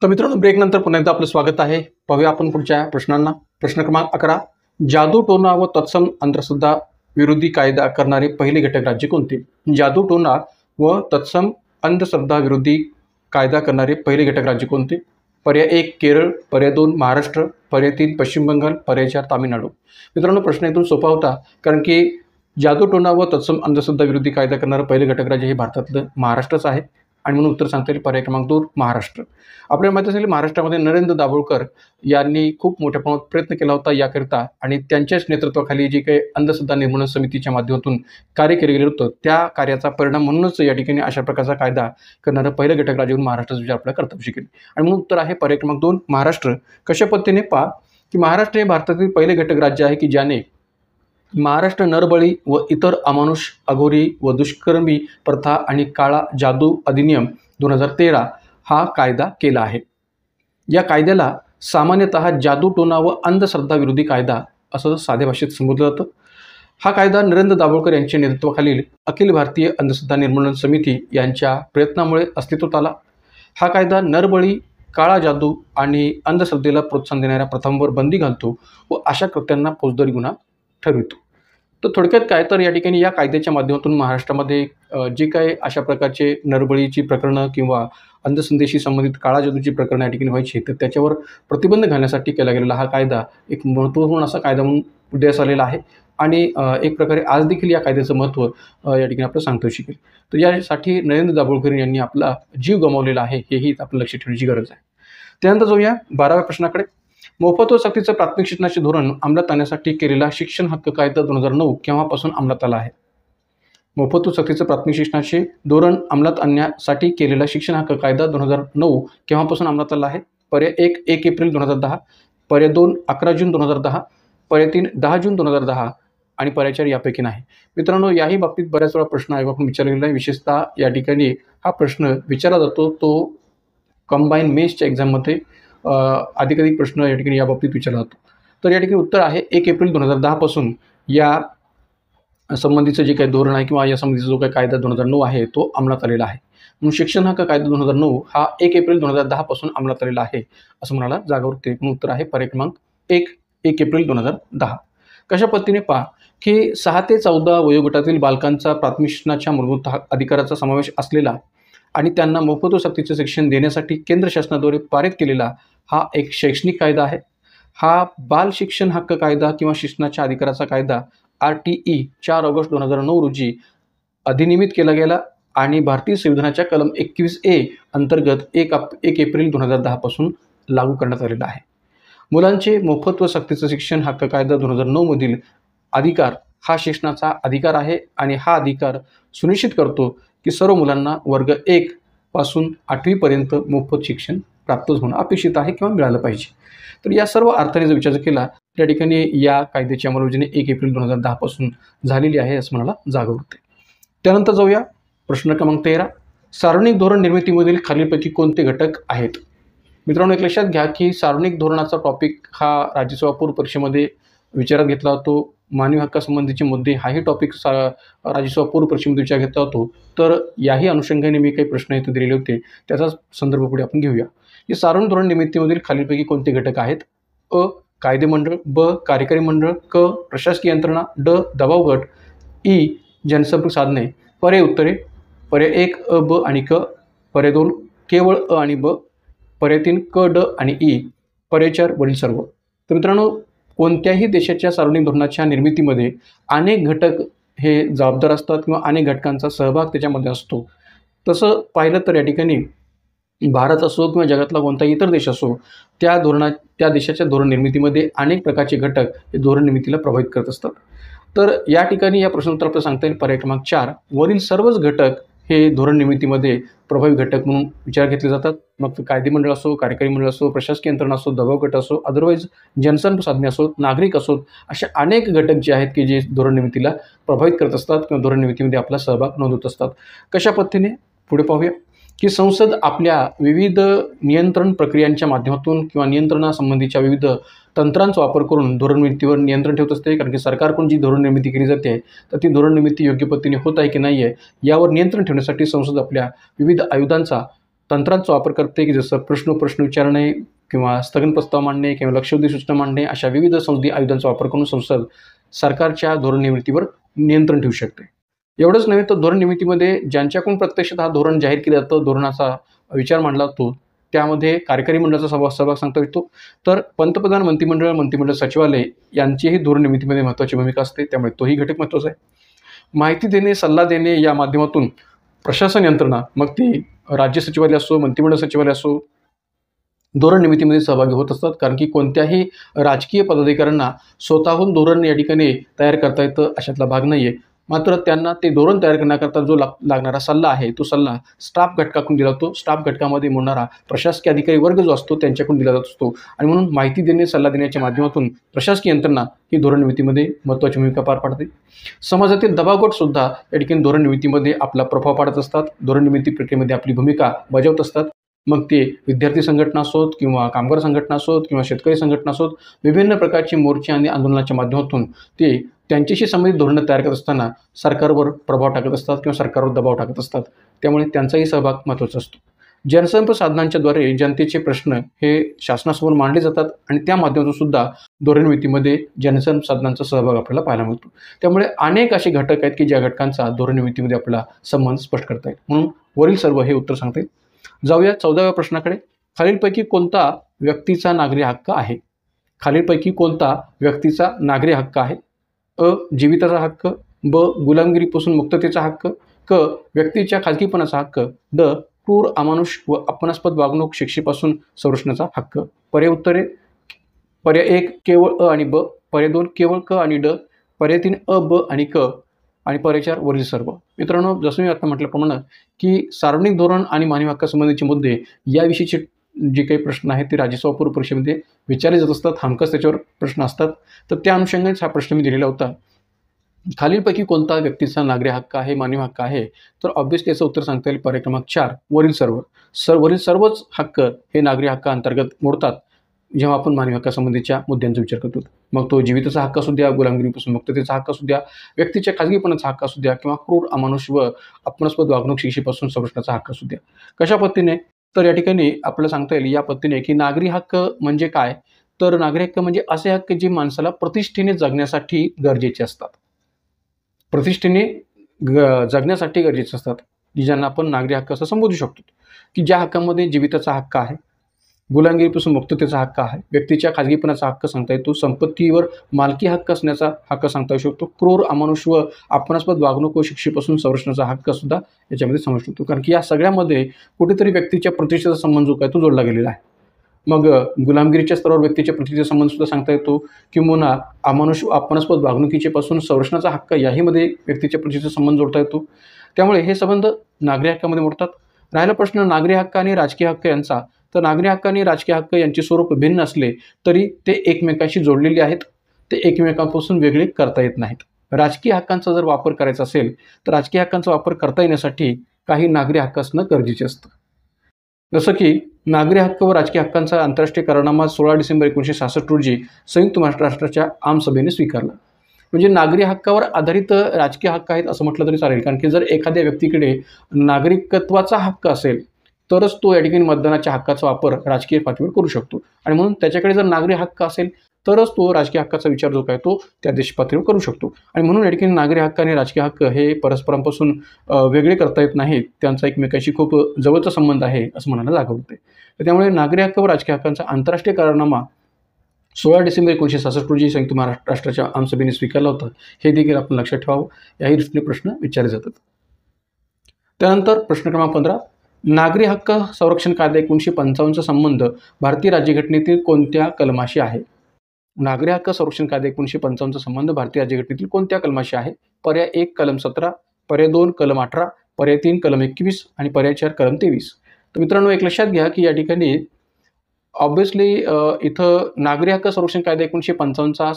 तर मित्रांनो, ब्रेकनंतर पुन्हा एकदा आपलं स्वागत आहे. पाहूया आपण पुढच्या प्रश्नांना. प्रश्न क्रमांक 11. जादूटोणा व तत्सम अंधश्रद्धा विरोधी कायदा करणारे पहिले घटक राज्य कोणते? जादूटोणा व तत्सम अंधश्रद्धा विरोधी कायदा करणारे पहिले घटक राज्य कोणते? पर्याय 1 केरळ, पर्याय 2 महाराष्ट्र, पर्याय 3 पश्चिम बंगाल, पर्याय 4 तामिळनाडू. मित्रांनो, प्रश्न एकदम सोपा होता, कारण की जादूटोणा व तत्सम अंधश्रद्धा विरोधी कायदा करणारं पहिलं घटक राज्य हे भारतातलं महाराष्ट्रच आहे आणि म्हणून उत्तर सांगता येईल पर्याय क्रमांक 2 महाराष्ट्र. आपल्याला माहिती असेल महाराष्ट्रामध्ये नरेंद्र दाभोळकर यांनी खूप मोठ्या प्रमाणात प्रयत्न केला होता याकरिता आणि त्यांच्याच नेतृत्वाखाली जी काही अंधश्रद्धा निर्मूलन समितीच्या माध्यमातून कार्य केले गेलं होतं त्या कार्याचा परिणाम म्हणूनच या ठिकाणी अशा प्रकारचा कायदा करणारं पहिलं घटक राज्य म्हणून महाराष्ट्राचा विचार आपल्याला कर्तव्य केले आणि म्हणून उत्तर आहे पर्याय क्रमांक 2 महाराष्ट्र. कशा पद्धतीने पहा की महाराष्ट्र हे भारतातील पहिले घटक राज्य आहे की ज्याने महाराष्ट्र नरबळी व इतर अमानुष अघोरी व दुष्कर्मी प्रथा आणि काळा जादू अधिनियम 2013 हा कायदा केला आहे. या कायद्याला सामान्यतः जादूटोणा व अंधश्रद्धा विरोधी कायदा असं साध्या भाषेत संबोधलं जातं. हा कायदा नरेंद्र दाभोळकर यांच्या नेतृत्वाखालील अखिल भारतीय अंधश्रद्धा निर्मूलन समिती यांच्या प्रयत्नामुळे अस्तित्वात आला. हा कायदा नरबळी, काळा जादू आणि अंधश्रद्धेला प्रोत्साहन देणाऱ्या प्रथांवर बंदी घालतो व अशा कृत्यांना फौजदारी गुन्हा ठरवितो. तर थोडक्यात काय तर या ठिकाणी या कायद्याच्या माध्यमातून महाराष्ट्रामध्ये जे काही अशा प्रकारचे नरबळीची प्रकरणं किंवा अंधश्रद्धेशी संबंधित काळा जादूची प्रकरणं या ठिकाणी व्हायची तर त्याच्यावर प्रतिबंध घालण्यासाठी केला गेलेला हा कायदा एक महत्त्वपूर्ण असा कायदा म्हणून उदयास आलेला आहे आणि एक प्रकारे आज देखील या कायद्याचं महत्त्व या ठिकाणी आपलं सांगता शिकेल. तर यासाठी नरेंद्र दाभोळकर यांनी आपला जीव गमावलेला आहे हेही आपण लक्षात ठेवण्याची गरज आहे. त्यानंतर जाऊया 12व्या प्रश्नाकडे. मोफत व सक्तीचं प्राथमिक शिक्षणाचे धोरण अंमलात आणण्यासाठी केलेला शिक्षण हक्क कायदा 2009 केव्हापासून अंमलात आला आहे? मोफत व सक्तीचं प्राथमिक शिक्षणाचे धोरण अंमलात आणण्यासाठी केलेला शिक्षण हक्क कायदा 2009 केव्हापासून अंमलात आला आहे? पर्याय 1 1 एप्रिल 2010, पर्याय 2 11 जून 2010, पर्याय 3 10 जून 2010 आणि पर्याय 4 यापैकी नाही. मित्रांनो, याही बाबतीत बऱ्याच वेळा प्रश्न आयोगाकडून विचारलेला आहे. विशेषतः या ठिकाणी हा प्रश्न विचारला जातो तो कंबाईन मेन्सच्या एक्झाममध्ये अधिकाधिक प्रश्न या ठिकाणी याबाबतीत विचारला जातो. तर या ठिकाणी उत्तर आहे 1 एप्रिल 2010 पासून या संबंधीचं जे काही धोरण आहे किंवा या संबंधीचा जो काही कायदा 2009 आहे तो अंमलात आलेला आहे. म्हणून शिक्षण हक्क कायदा 2009 हा 1 एप्रिल 2010 पासून अंमलात आलेला आहे असं म्हणाला जागावर ते. म्हणून उत्तर आहे पर्याय क्रमांक 1 एप्रिल 2010. कशा पद्धतीने पहा की 6 ते 14 वयोगटातील बालकांचा प्राथमिक शिक्षणाच्या मूलभूत अधिकाराचा समावेश असलेला आणि त्यांना मोफत व सक्तीचे शिक्षण देण्यासाठी केंद्र शासनाद्वारे पारित केलेला हा एक शैक्षणिक कायदा आहे. हा बाल शिक्षण हक्क कायदा किंवा शिक्षणाच्या अधिकाराचा कायदा RTE 4 ऑगस्ट 2009 रोजी अधिनियमित केला गेला आणि भारतीय संविधानाच्या कलम 21A अंतर्गत 1 एप्रिल 2010 पासून लागू करण्यात आलेला आहे. मुलांचे मोफत व सक्तीचं शिक्षण हक्क कायदा 2009 मधील अधिकार हा शिक्षणाचा अधिकार आहे आणि हा अधिकार सुनिश्चित करतो की सर्व मुलांना वर्ग 1 पासून 8वी पर्यंत मोफत शिक्षण प्राप्त होणं अपेक्षित आहे किंवा मिळालं पाहिजे. तर या सर्व अर्थाने जर विचार केला त्या ठिकाणी या कायद्याची अंमलबजावणी 1 एप्रिल 2010 पासून झालेली आहे असं म्हणाला जागा होते. त्यानंतर जाऊया प्रश्न क्रमांक 13. सार्वजनिक धोरण निर्मितीमधील खालीलपैकी कोणते घटक आहेत? मित्रांनो, एक लक्षात घ्या की सार्वजनिक धोरणाचा टॉपिक हा राज्यसभा पूर्व परीक्षेमध्ये विचारात घेतला जातो. मानवी हक्कासंबंधीचे मुद्दे हाही टॉपिक राज्यसभा पूर्व परीक्षेमध्ये विचार घेतला जातो. तर याही अनुषंगाने मी काही प्रश्न इथे दिलेले होते त्याचाच संदर्भ पुढे आपण घेऊया. की सार्वजनिक धोरण निर्मितीमधील खालीलपैकी कोणते घटक आहेत? अ कायदे मंडळ, ब कार्यकारी मंडळ, क प्रशासकीय यंत्रणा, ड दबाव गट, ई जनसंपर्क साधने. पर्याय उत्तरे पर्याय 1 अ, ब आणि क, पर्याय 2 केवळ अ आणि ब, पर्याय 3 क, ड आणि ई, पर्याय 4 वरील सर्व. तर मित्रांनो, कोणत्याही देशाच्या सार्वजनिक धोरणाच्या निर्मितीमध्ये अनेक घटक हे जबाबदार असतात किंवा अनेक घटकांचा सहभाग त्याच्यामध्ये असतो. तसं पाहिलं तर या ठिकाणी भारत असो किंवा जगातला कोणताही इतर देश असो त्या देशाच्या धोरण निर्मितीमध्ये अनेक प्रकारचे घटक हे धोरण निर्मितीला प्रभावित करत असतात. तर या ठिकाणी या प्रश्नोत्तर आपल्याला सांगता येईल पर्याय क्रमांक 4 वरील सर्वच घटक हे धोरण निर्मितीमध्ये प्रभावी घटक म्हणून विचार घेतले जातात. मग ते कायदे मंडळ असो, कार्यकारी मंडळ असो, प्रशासकीय यंत्रणा असो, दबाव गट असो, अदरवाईज जनसंपर्क साधने असोत, नागरिक असोत, असे अनेक घटक जे आहेत की जे धोरण निर्मितीला प्रभावित करत असतात किंवा धोरण निर्मितीमध्ये आपला सहभाग नोंदवत असतात. कशा पद्धतीने पुढे पाहूया की संसद आपल्या विविध नियंत्रण प्रक्रियांच्या माध्यमातून किंवा नियंत्रणासंबंधीच्या विविध तंत्रांचा वापर करून धोरण निर्मितीवर नियंत्रण ठेवत असते. कारण की सरकारकडून जी धोरण निर्मिती केली जाते तर ती धोरण निर्मिती योग्य पद्धतीने होत आहे की नाही आहे यावर नियंत्रण ठेवण्यासाठी संसद आपल्या विविध आयुधांचा तंत्रांचा वापर करते की जसं प्रश्न विचारणे किंवा स्थगन प्रस्ताव मांडणे किंवा लक्षवेधी सूचना मांडणे अशा विविध संसदीय आयुधांचा वापर करून संसद सरकारच्या धोरण निर्मितीवर नियंत्रण ठेवू शकते. एवढंच नव्हे तर धोरण निर्मितीमध्ये ज्यांच्याकडून प्रत्यक्षतः धोरण जाहीर केलं जातं, धोरणाचा विचार मांडला जातो त्यामध्ये कार्यकारी मंडळाचा सहभाग सांगता येतो. तर पंतप्रधान मंत्रिमंडळ, मंत्रिमंडळ सचिवालय यांचीही धोरण निर्मितीमध्ये महत्त्वाची भूमिका असते, त्यामुळे तोही घटक महत्त्वाचा आहे. माहिती देणे, सल्ला देणे या माध्यमातून प्रशासन यंत्रणा, मग ती राज्य सचिवालय असो, मंत्रिमंडळ सचिवालय असो, धोरण निर्मितीमध्ये सहभागी होत असतात. कारण की कोणत्याही राजकीय पदाधिकाऱ्यांना स्वतःहून धोरण या ठिकाणी तयार करता येतं अशातला भाग नाही आहे. मात्र त्यांना ते धोरण तयार करण्याकरता जो लागणारा सल्ला आहे, तो सल्ला स्टाफ घटकाकडून दिला जातो. स्टाफ घटकामध्ये मोडणारा प्रशासकीय अधिकारी वर्ग जो असतो त्यांच्याकडून दिला जात असतो. आणि म्हणून माहिती देणे, सल्ला देण्याच्या माध्यमातून प्रशासकीय यंत्रणा ही धोरण निर्मितीमध्ये महत्त्वाची भूमिका पार पाडते. समाजातील दबावगटसुद्धा या ठिकाणी धोरण निर्मितीमध्ये आपला प्रभाव पाडत असतात, धोरण निर्मिती प्रक्रियेमध्ये आपली भूमिका बजावत असतात. मग ते विद्यार्थी संघटना असोत किंवा कामगार संघटना असोत किंवा शेतकरी संघटना असोत, विभिन्न प्रकारची मोर्चे आणि आंदोलनाच्या माध्यमातून ते त्यांच्याशी संबंधित धोरणं तयार करत असताना सरकारवर प्रभाव टाकत असतात किंवा सरकारवर दबाव टाकत असतात. त्यामुळे त्यांचाही सहभाग महत्त्वाचा असतो. जनसंपर्क साधनांच्याद्वारे जनतेचे प्रश्न हे शासनासमोर मांडले जातात आणि त्या माध्यमातून सुद्धा धोरण निर्मितीमध्ये जनसंपर्क साधनांचा सहभाग आपल्याला पाहायला मिळतो. त्यामुळे अनेक असे घटक आहेत की ज्या घटकांचा धोरण निर्मितीमध्ये आपला संबंध स्पष्ट करता येईल. म्हणून वरील सर्व हे उत्तर सांगता येईल. जाऊया 14व्या प्रश्नाकडे. खालीलपैकी कोणता व्यक्तीचा नागरी हक्क आहे? खालीलपैकी कोणता व्यक्तीचा नागरी हक्क आहे? अ. जीविताचा हक्क, ब. गुलामगिरीपासून मुक्ततेचा हक्क, क. व्यक्तीच्या खाजगीपणाचा हक्क, ड. क्रूर, अमानुष व अपमानास्पद वागणूक शिक्षेपासून संरक्षणाचा हक्क. पर्याय उत्तरे: पर्याय 1 केवळ अ आणि ब, पर्याय 2 केवळ क आणि ड, पर्याय 3 अ, ब आणि क, आणि पर्याय 4 वरील सर्व. मित्रांनो, जसं मी आता म्हटल्याप्रमाणे की सार्वजनिक धोरण आणि मानवी हक्कासंबंधीचे मुद्दे याविषयीचे जे काही प्रश्न आहेत ते राज्यसभा पूर्व परीक्षेमध्ये विचारले जात असतात. हमखास त्याच्यावर प्रश्न असतात. तर त्या अनुषंगानेच हा प्रश्न मी दिलेला होता. खालीलपैकी कोणता व्यक्तीचा नागरी हक्क आहे, मानवी हक्क आहे? तर ऑब्व्हियसली याचं उत्तर सांगता येईल पर्याय क्रमांक 4 वरील सर्व. वरील सर्वच हक्क हे नागरी हक्काअंतर्गत मोडतात जेव्हा आपण मानवी हक्कासंबंधीच्या मुद्द्यांचा विचार करतो. मग तो जीविताचा हक्क असू द्या, गुलामगिरीपासून मुक्ततेचा हक्क असू द्या, व्यक्तीच्या खाजगीपणाचा हक्क असू द्या किंवा क्रूर, अमानुष व अपमानास्पद वागणूक शिक्षेपासून संरक्षणाचा हक्क असू द्या. कशा पद्धतीने? तर या ठिकाणी आपल्याला सांगता येईल या पद्धतीने की नागरी हक्क म्हणजे काय? तर नागरी हक्क म्हणजे असे हक्क जे माणसाला प्रतिष्ठेने जगण्यासाठी गरजेचे असतात. प्रतिष्ठेने जगण्यासाठी गरजेचे असतात, की ज्यांना आपण नागरी हक्क असं संबोधू शकतो. की ज्या हक्कामध्ये जीविताचा हक्क आहे, गुलामगिरीपासून मुक्ततेचा हक्क आहे, व्यक्तीच्या खाजगीपणाचा हक्क सांगता येतो, संपत्तीवर मालकी हक्क असण्याचा हक्क सांगता येऊ शकतो, क्रूर, अमानुष व अपमानास्पद वागणूक व शिक्षेपासून संरक्षणाचा हक्क सुद्धा याच्यामध्ये समाविष्ट होतो. कारण की या सगळ्यामध्ये कुठेतरी व्यक्तीच्या प्रतिष्ठेचा संबंध जो काय तो जोडला गेलेला आहे. मग गुलामगिरीच्या स्तरावर व्यक्तीच्या प्रतिष्ठेचा संबंध सुद्धा सांगता येतो, किंवा अमानुष व अपमानास्पद वागणुकीचे पासून संरक्षणाचा हक्क याहीमध्ये व्यक्तीच्या प्रतिष्ठेचा संबंध जोडता येतो. त्यामुळे हे संबंध नागरी हक्कामध्ये मोडतात. राहिला प्रश्न नागरी हक्क आणि राजकीय हक्क यांचा. तर नागरी हक्क आणि राजकीय हक्क यांचे स्वरूप भिन्न असले तरी ते एकमेकांशी जोडलेले आहेत. ते एकमेकांपासून वेगळे करता येत नाहीत. राजकीय हक्कांचा जर वापर करायचा असेल तर राजकीय हक्कांचा वापर करता येण्यासाठी काही नागरी हक्क असणं गरजेचे असतं. जसं की नागरी हक्क व राजकीय हक्कांचा आंतरराष्ट्रीय करारनामा 16 डिसेंबर 1966 रोजी संयुक्त महाराष्ट्राच्या आमसभेने स्वीकारला. म्हणजे नागरी हक्कावर आधारित राजकीय हक्क आहेत असं म्हटलं तरी चालेल. कारण की जर एखाद्या व्यक्तीकडे नागरिकत्वाचा हक्क असेल तरच तो या ठिकाणी मतदानाच्या हक्काचा वापर राजकीय पातळीवर करू शकतो. आणि म्हणून त्याच्याकडे जर नागरी हक्क असेल तरच तो राजकीय हक्काचा विचार जो काय तो त्या देश पातळीवर करू शकतो. आणि म्हणून या ठिकाणी नागरी हक्क आणि राजकीय हक्क हे परस्परांपासून वेगळे करता येत नाहीत. त्यांचा एकमेकांशी खूप जवळचा संबंध आहे असं म्हणायला जागा होते. तर त्यामुळे नागरी हक्क व राजकीय हक्कांचा आंतरराष्ट्रीय करारनामा 16 डिसेंबर 1966 रोजी संयुक्त महाराष्ट्राच्या आमसभेने स्वीकारला होता. हे देखील आपण लक्षात ठेवावं. याही दृष्टीने प्रश्न विचारले जातात. त्यानंतर प्रश्न क्रमांक 15. नागरी हक्क संरक्षण कायदा 1955चा संबंध भारतीय राज्यघटनेतील कोणत्या कलमाशी आहे? नागरी हक्क संरक्षण कायदा 1955चा संबंध भारतीय राज्यघटनेतील कोणत्या कलमाशी आहे? पर्याय 1 कलम 17, पर्याय 2 कलम 18, पर्याय 3 कलम 21 आणि पर्याय 4 कलम 23. तर मित्रांनो, एक लक्षात घ्या की या ठिकाणी ऑब्व्हियसली इथं नागरी हक्क संरक्षण कायदा 1955चा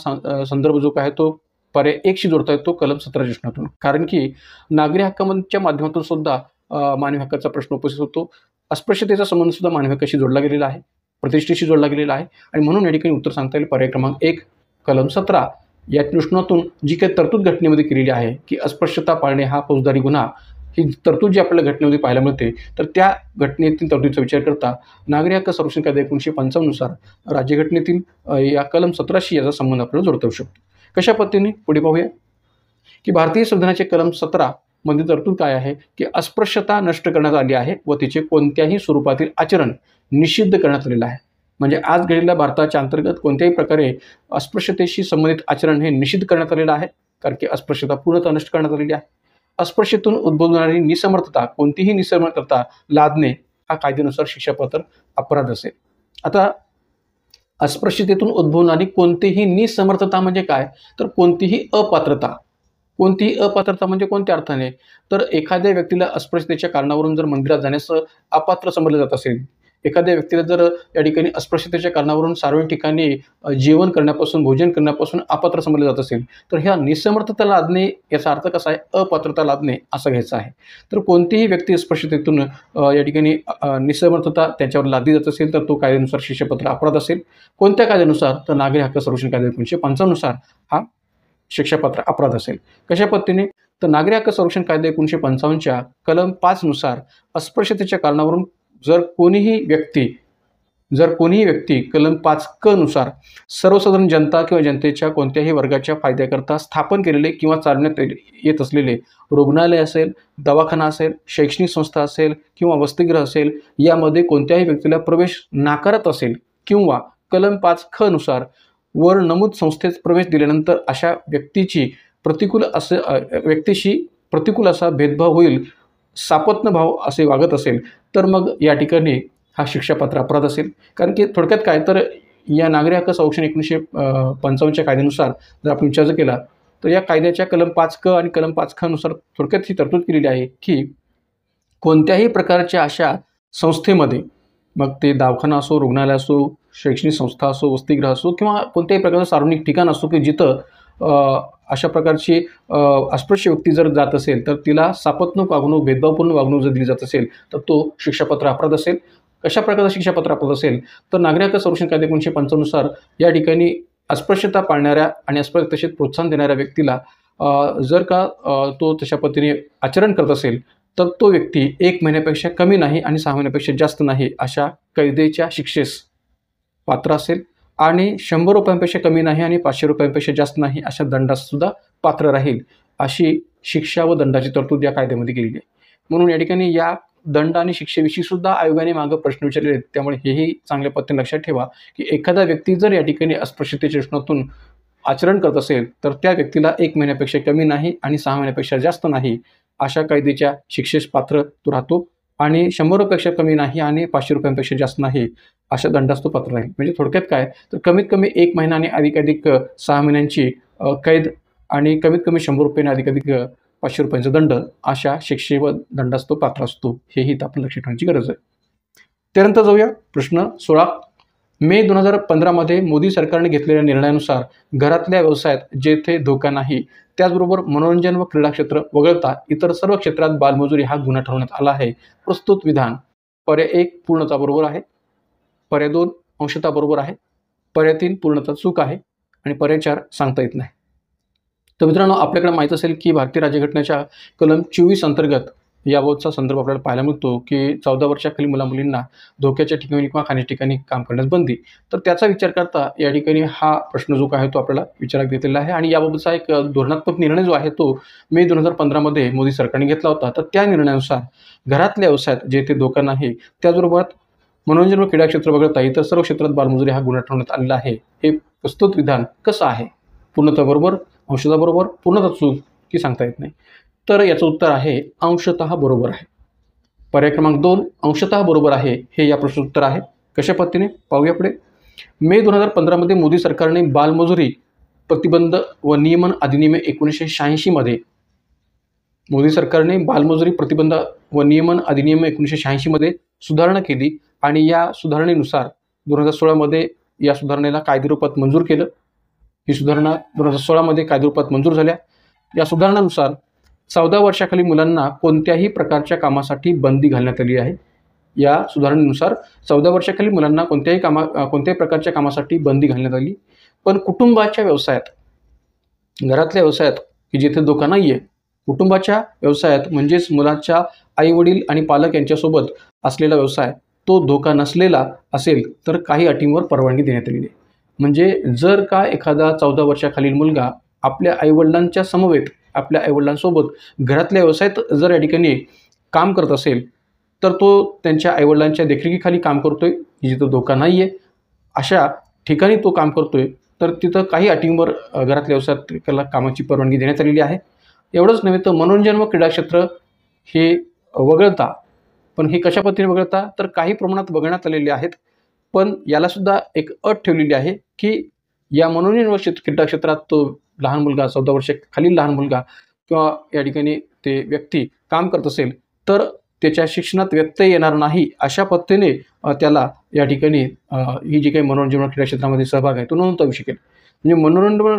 संदर्भ जो आहे तो पर्याय 1 शी जोडता येतो कलम 17 जिष्णातून. कारण की नागरी हक्कांच्या माध्यमातून सुद्धा मानवी हक्काचा प्रश्न उपस्थित होतो. अस्पृश्यतेचा संबंध सुद्धा मानवी हक्काशी जोडला गेलेला आहे, प्रतिष्ठेशी जोडला गेलेला आहे. आणि म्हणून या ठिकाणी उत्तर सांगता येईल पर्याय क्रमांक 1 कलम 17 या दृष्टिकोनातून जी काही तरतूद घटनेमध्ये केलेली आहे की अस्पृश्यता पाळणे हा फौजदारी गुन्हा, ही तरतूद जी आपल्याला घटनेमध्ये पाहायला मिळते. तर त्या घटनेतील तरतुदीचा विचार करता नागरी हक्क संरक्षण कायदा 1955 नुसार राज्यघटनेतील या कलम 17शी याचा संबंध आपल्याला जोडता येऊ शकतो. कशा पद्धतीने पुढे पाहूया की भारतीय संविधानाचे कलम 17 मध्ये तरतूद काय आहे की अस्पृश्यता नष्ट करण्यात आली आहे व तिचे कोणत्याही स्वरूपातील आचरण निषिद्ध करण्यात आलेला आहे. म्हणजे आज घडलेल्या भारताच्या अंतर्गत कोणत्याही प्रकारे अस्पृश्यतेशी संबंधित आचरण हे निषिद्ध करण्यात आलेलं आहे, कारण की अस्पृश्यता पूर्णतः नष्ट करण्यात आलेली आहे. अस्पृश्यतेतून उद्भवणारी निसमर्थता, कोणतीही निसमर्थता लादणे हा कायद्यानुसार शिक्षापात्र अपराध असेल. आता अस्पृश्यतेतून उद्भवणारी कोणतीही निसमर्थता म्हणजे काय, तर कोणतीही अपात्रता. कोणतीही अपात्रता म्हणजे कोणत्या अर्थाने, तर एखाद्या व्यक्तीला अस्पृश्यतेच्या कारणावरून जर मंदिरात जाण्यास अपात्र समजलं जात असेल, एखाद्या व्यक्तीला जर या ठिकाणी अस्पृश्यतेच्या कारणावरून सार्वजनिक ठिकाणी जेवण करण्यापासून, भोजन करण्यापासून अपात्र समजलं जात असेल, तर ह्या निसमर्थता लादणे याचा अर्थ कसा आहे, अपात्रता लादणे असा घ्यायचा आहे. तर कोणतीही व्यक्ती अस्पृश्यतेतून या ठिकाणी निसमर्थता त्याच्यावर लादली जात असेल तर तो कायद्यानुसार शिक्षापात्र अपराध असेल. कोणत्या कायद्यानुसार, तर नागरी हक्क संरक्षण कायदा 1955 नुसार हा शिक्षापात्र अपराध असेल. कशा पद्धतीने, तर नागरी हक्क संरक्षण कायदा 1955च्या कलम 5 नुसार अस्पृश्यतेच्या कारणावरून जर कोणीही व्यक्ती कलम 5 क नुसार सर्वसाधारण जनता किंवा जनतेच्या कोणत्याही वर्गाच्या फायद्याकरता स्थापन केलेले किंवा चालवण्यात येत असलेले रुग्णालय असेल, दवाखाना असेल, शैक्षणिक संस्था असेल किंवा वसतिगृह असेल, यामध्ये कोणत्याही व्यक्तीला प्रवेश नाकारत असेल किंवा कलम 5 ख नुसार वर नमूद संस्थेत प्रवेश दिल्यानंतर अशा व्यक्तीशी प्रतिकूल असा भेदभाव होईल, सापत्न भाव असे वागत असेल, तर मग या ठिकाणी हा शिक्षापात्र अपराध असेल. कारण की थोडक्यात काय, तर या नागरी हक्क संरक्षण 1955च्या कायद्यानुसार जर आपण विचार केला तर या कायद्याच्या कलम 5 क आणि कलम 5 ख नुसार थोडक्यात ही तरतूद केलेली आहे की कोणत्याही प्रकारच्या अशा संस्थेमध्ये, मग ते दवाखाना असो, रुग्णालय असो, शैक्षणिक संस्था असो, वसतिगृह असो किंवा कोणत्याही प्रकारचं सार्वजनिक ठिकाण असो की जिथं अशा प्रकारची अस्पृश्य व्यक्ती जर जात असेल तर तिला सापत्नक वागणूक, भेदभावपूर्ण वागणूक जर दिली जात असेल तर तो शिक्षापात्र अपराध असेल. कशा प्रकारचा शिक्षापात्र अपराध असेल, तर नागरी हक्क संरक्षण कायदा 1955 नुसार या ठिकाणी अस्पृश्यता पाळणाऱ्या आणि अस्पृश्यतेस प्रोत्साहन देणाऱ्या व्यक्तीला जर का तो तशा पद्धतीने आचरण करत असेल तर तो व्यक्ती 1 महिन्यापेक्षा कमी नाही आणि 6 महिन्यापेक्षा जास्त नाही अशा कैदेच्या शिक्षेस पात्र असेल आणि 100 रुपयांपेक्षा कमी नाही आणि 500 रुपयांपेक्षा जास्त नाही अशा दंडासुद्धा पात्र राहील, अशी शिक्षा व दंडाची तरतूद या कायद्यामध्ये केलेली आहे. म्हणून या ठिकाणी या दंड आणि शिक्षेविषयी सुद्धा आयोगाने मागं प्रश्न विचारलेले आहेत. त्यामुळे हेही चांगल्या पद्धतीने लक्षात ठेवा की एखादा व्यक्ती जर या ठिकाणी अस्पृश्यतेच्या दृष्टीतून आचरण करत असेल तर त्या व्यक्तीला 1 महिन्यापेक्षा कमी नाही आणि 6 महिन्यापेक्षा जास्त नाही अशा कायद्याच्या शिक्षेस पात्र तो राहतो आणि 100 रुपयापेक्षा कमी नाही आणि 500 रुपयांपेक्षा जास्त नाही अशा दंडास तो पात्र राहील. म्हणजे थोडक्यात काय, तर कमीत कमी 1 महिना आणि अधिकाधिक 6 महिन्यांची कैद आणि कमीत कमी 100 रुपये आणि अधिकाधिक 500 रुपयांचा दंड अशा शिक्षे व दंडास तो पात्र असतो. हेही आपण लक्षात ठेवण्याची गरज आहे. त्यानंतर जाऊया प्रश्न 16. मे 2015मध्ये मोदी सरकारने घेतलेल्या निर्णयानुसार घरातल्या व्यवसायात जेथे धोका नाही त्याचबरोबर मनोरंजन व क्रीडा क्षेत्र वगळता इतर सर्व क्षेत्रात बालमजुरी हा गुन्हा ठरवण्यात आला आहे. प्रस्तुत विधान पर्याय 1 पूर्णतः बरोबर आहे, पर्याय 2 अंशतः बरोबर आहे, पर्याय 3 पूर्णतः चूक आहे आणि पर्याय 4 सांगता येत नाही. तर मित्रांनो, आपल्याकडे माहीत असेल की भारतीय राज्यघटनेच्या कलम 24 अंतर्गत याबाबतचा संदर्भ आपल्याला पाहायला मिळतो की 14 वर्षाखालील मुलामुलींना धोक्याच्या ठिकाणी किंवा खाण्याच्या ठिकाणी काम करण्यास बंदी. तर त्याचा विचार करता या ठिकाणी हा प्रश्न जो आहे तो आपल्याला विचारात घेतलेला आहे आणि याबाबतचा एक धोरणात्मक निर्णय जो आहे तो मे 2015मध्ये मोदी सरकारने घेतला होता. तर त्या निर्णयानुसार घरातल्या व्यवसायात जेथे धोका नाही त्याचबरोबर मनोरंजन व क्रीडा क्षेत्र वगळता इतर सर्व क्षेत्रात बालमजुरी हा गुन्हा ठरवण्यात आलेला आहे. हे प्रस्तुत विधान कसं आहे? पूर्णतः बरोबर, अंशतः बरोबर, पूर्णतः चूक की सांगता येत नाही? तर याचं उत्तर आहे अंशतः बरोबर आहे. पर्याय क्रमांक 2 अंशतः बरोबर आहे हे या प्रश्नाचं उत्तर आहे. कशा पद्धतीने पाहूया पुढे. मे 2015मध्ये मोदी सरकारने बालमजुरी प्रतिबंध व नियमन अधिनियम 1986 मध्ये मोदी सरकारने बालमजुरी प्रतिबंध व नियमन अधिनियम 1986 मध्ये सुधारणा केली आणि या सुधारणेनुसार 2016 मध्ये या सुधारणेला कायदेरूपात मंजूर केलं. ही सुधारणा 2016 मध्ये कायदेरूपात मंजूर झाल्या. या सुधारणानुसार 14 वर्षाखालील मुलांना कोणत्याही प्रकारच्या कामासाठी बंदी घालण्यात आली आहे. या सुधारणेनुसार 14 वर्षाखालील मुलांना कोणत्याही प्रकारच्या कामासाठी बंदी घालण्यात आली. पण कुटुंबाच्या व्यवसायात, घरातल्या व्यवसायात की जिथे धोका नाही आहे, कुटुंबाच्या व्यवसायात म्हणजेच मुलाच्या आईवडील आणि पालक यांच्यासोबत असलेला व्यवसाय तो धोका नसलेला असेल तर काही अटींवर परवानगी देण्यात आलेली आहे. म्हणजे जर का एखादा 14 वर्षाखालील मुलगा आपल्या आईवडिलांच्या समवेत, आपल्या आईवडिलांसोबत घरातल्या व्यवसायात जर या ठिकाणी काम करत असेल तर तो त्यांच्या आईवडिलांच्या देखरेखीखाली काम करतोय, जिथं धोका नाही आहे अशा ठिकाणी तो काम करतोय, तर तिथं काही अटींवर घरातल्या व्यावसायिकाला कामाची परवानगी देण्यात आलेली आहे. एवढंच नव्हे तर मनोरंजन व क्रीडा क्षेत्र हे वगळता, पण हे कशा पद्धतीने वगळता, तर काही प्रमाणात वगळण्यात आलेले आहेत. पण यालासुद्धा एक अट ठेवलेली आहे की या मनोरंजन व क्रीडा क्षेत्रात तो लहान मुलगा, 14 वर्षाखालील लहान मुलगा किंवा या ठिकाणी ते व्यक्ती काम करत असेल तर त्याच्या शिक्षणात व्यत्यय येणार नाही अशा पद्धतीने त्याला या ठिकाणी ही जी काही मनोरंजन व क्रीडा क्षेत्रामध्ये सहभाग आहे तो नोंदवता येऊ शकेल. म्हणजे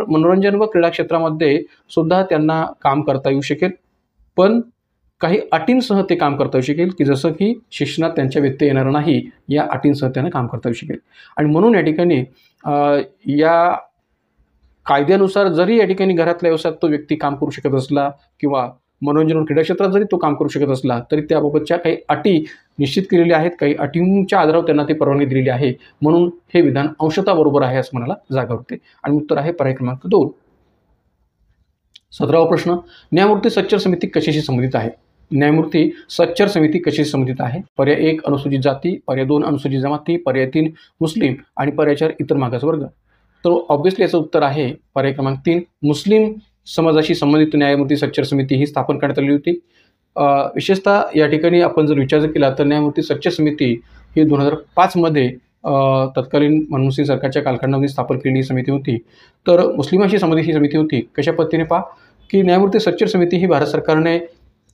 मनोरंजन व क्रीडा क्षेत्रामध्ये सुद्धा त्यांना काम करता येऊ शकेल, पण काही अटींसह ते काम करता येऊ शकेल, की जसं की शिक्षणात त्यांच्या व्यत्यय येणार नाही या अटींसह त्यांना काम करता येऊ शकेल. आणि म्हणून या ठिकाणी या कायद्यानुसार जरी या ठिकाणी घरातल्या व्यवसायात तो व्यक्ती काम करू शकत असला किंवा मनोरंजन व क्रीडा क्षेत्रात जरी तो काम करू शकत असला तरी त्याबाबतच्या काही अटी निश्चित केलेल्या आहेत, काही अटींच्या आधारावर त्यांना ते परवानगी दिलेली आहे. म्हणून हे विधान अंशतः बरोबर आहे असं म्हणायला जागा होते. आणि उत्तर आहे पर्याय क्रमांक 2. 17वा प्रश्न, न्यायमूर्ती सच्चर समिती कशाशी संबंधित आहे? न्यायमूर्ती सच्चर समिती कशाशी संबंधित आहे? पर्याय 1 अनुसूचित जाती, पर्याय 2 अनुसूचित जमाती, पर्याय 3 मुस्लिम आणि पर्याय 4 इतर मागासवर्ग. तर ऑब्व्हियसली याचं उत्तर आहे पर्याय क्रमांक 3 मुस्लिम समाजाशी संबंधित न्यायमूर्ती सच्चर समिती ही स्थापन करण्यात आली होती. विशेषतः या ठिकाणी आपण जर विचार केला तर न्यायमूर्ती सच्चर समिती ही 2005 मध्ये तत्कालीन मनमोहन सिंग सरकारच्या कालखंडामध्ये स्थापन केलेली समिती होती. तर मुस्लिमांशी संबंधित ही समिती होती. कशा पद्धतीने पहा की न्यायमूर्ती सच्चर समिती ही भारत सरकारने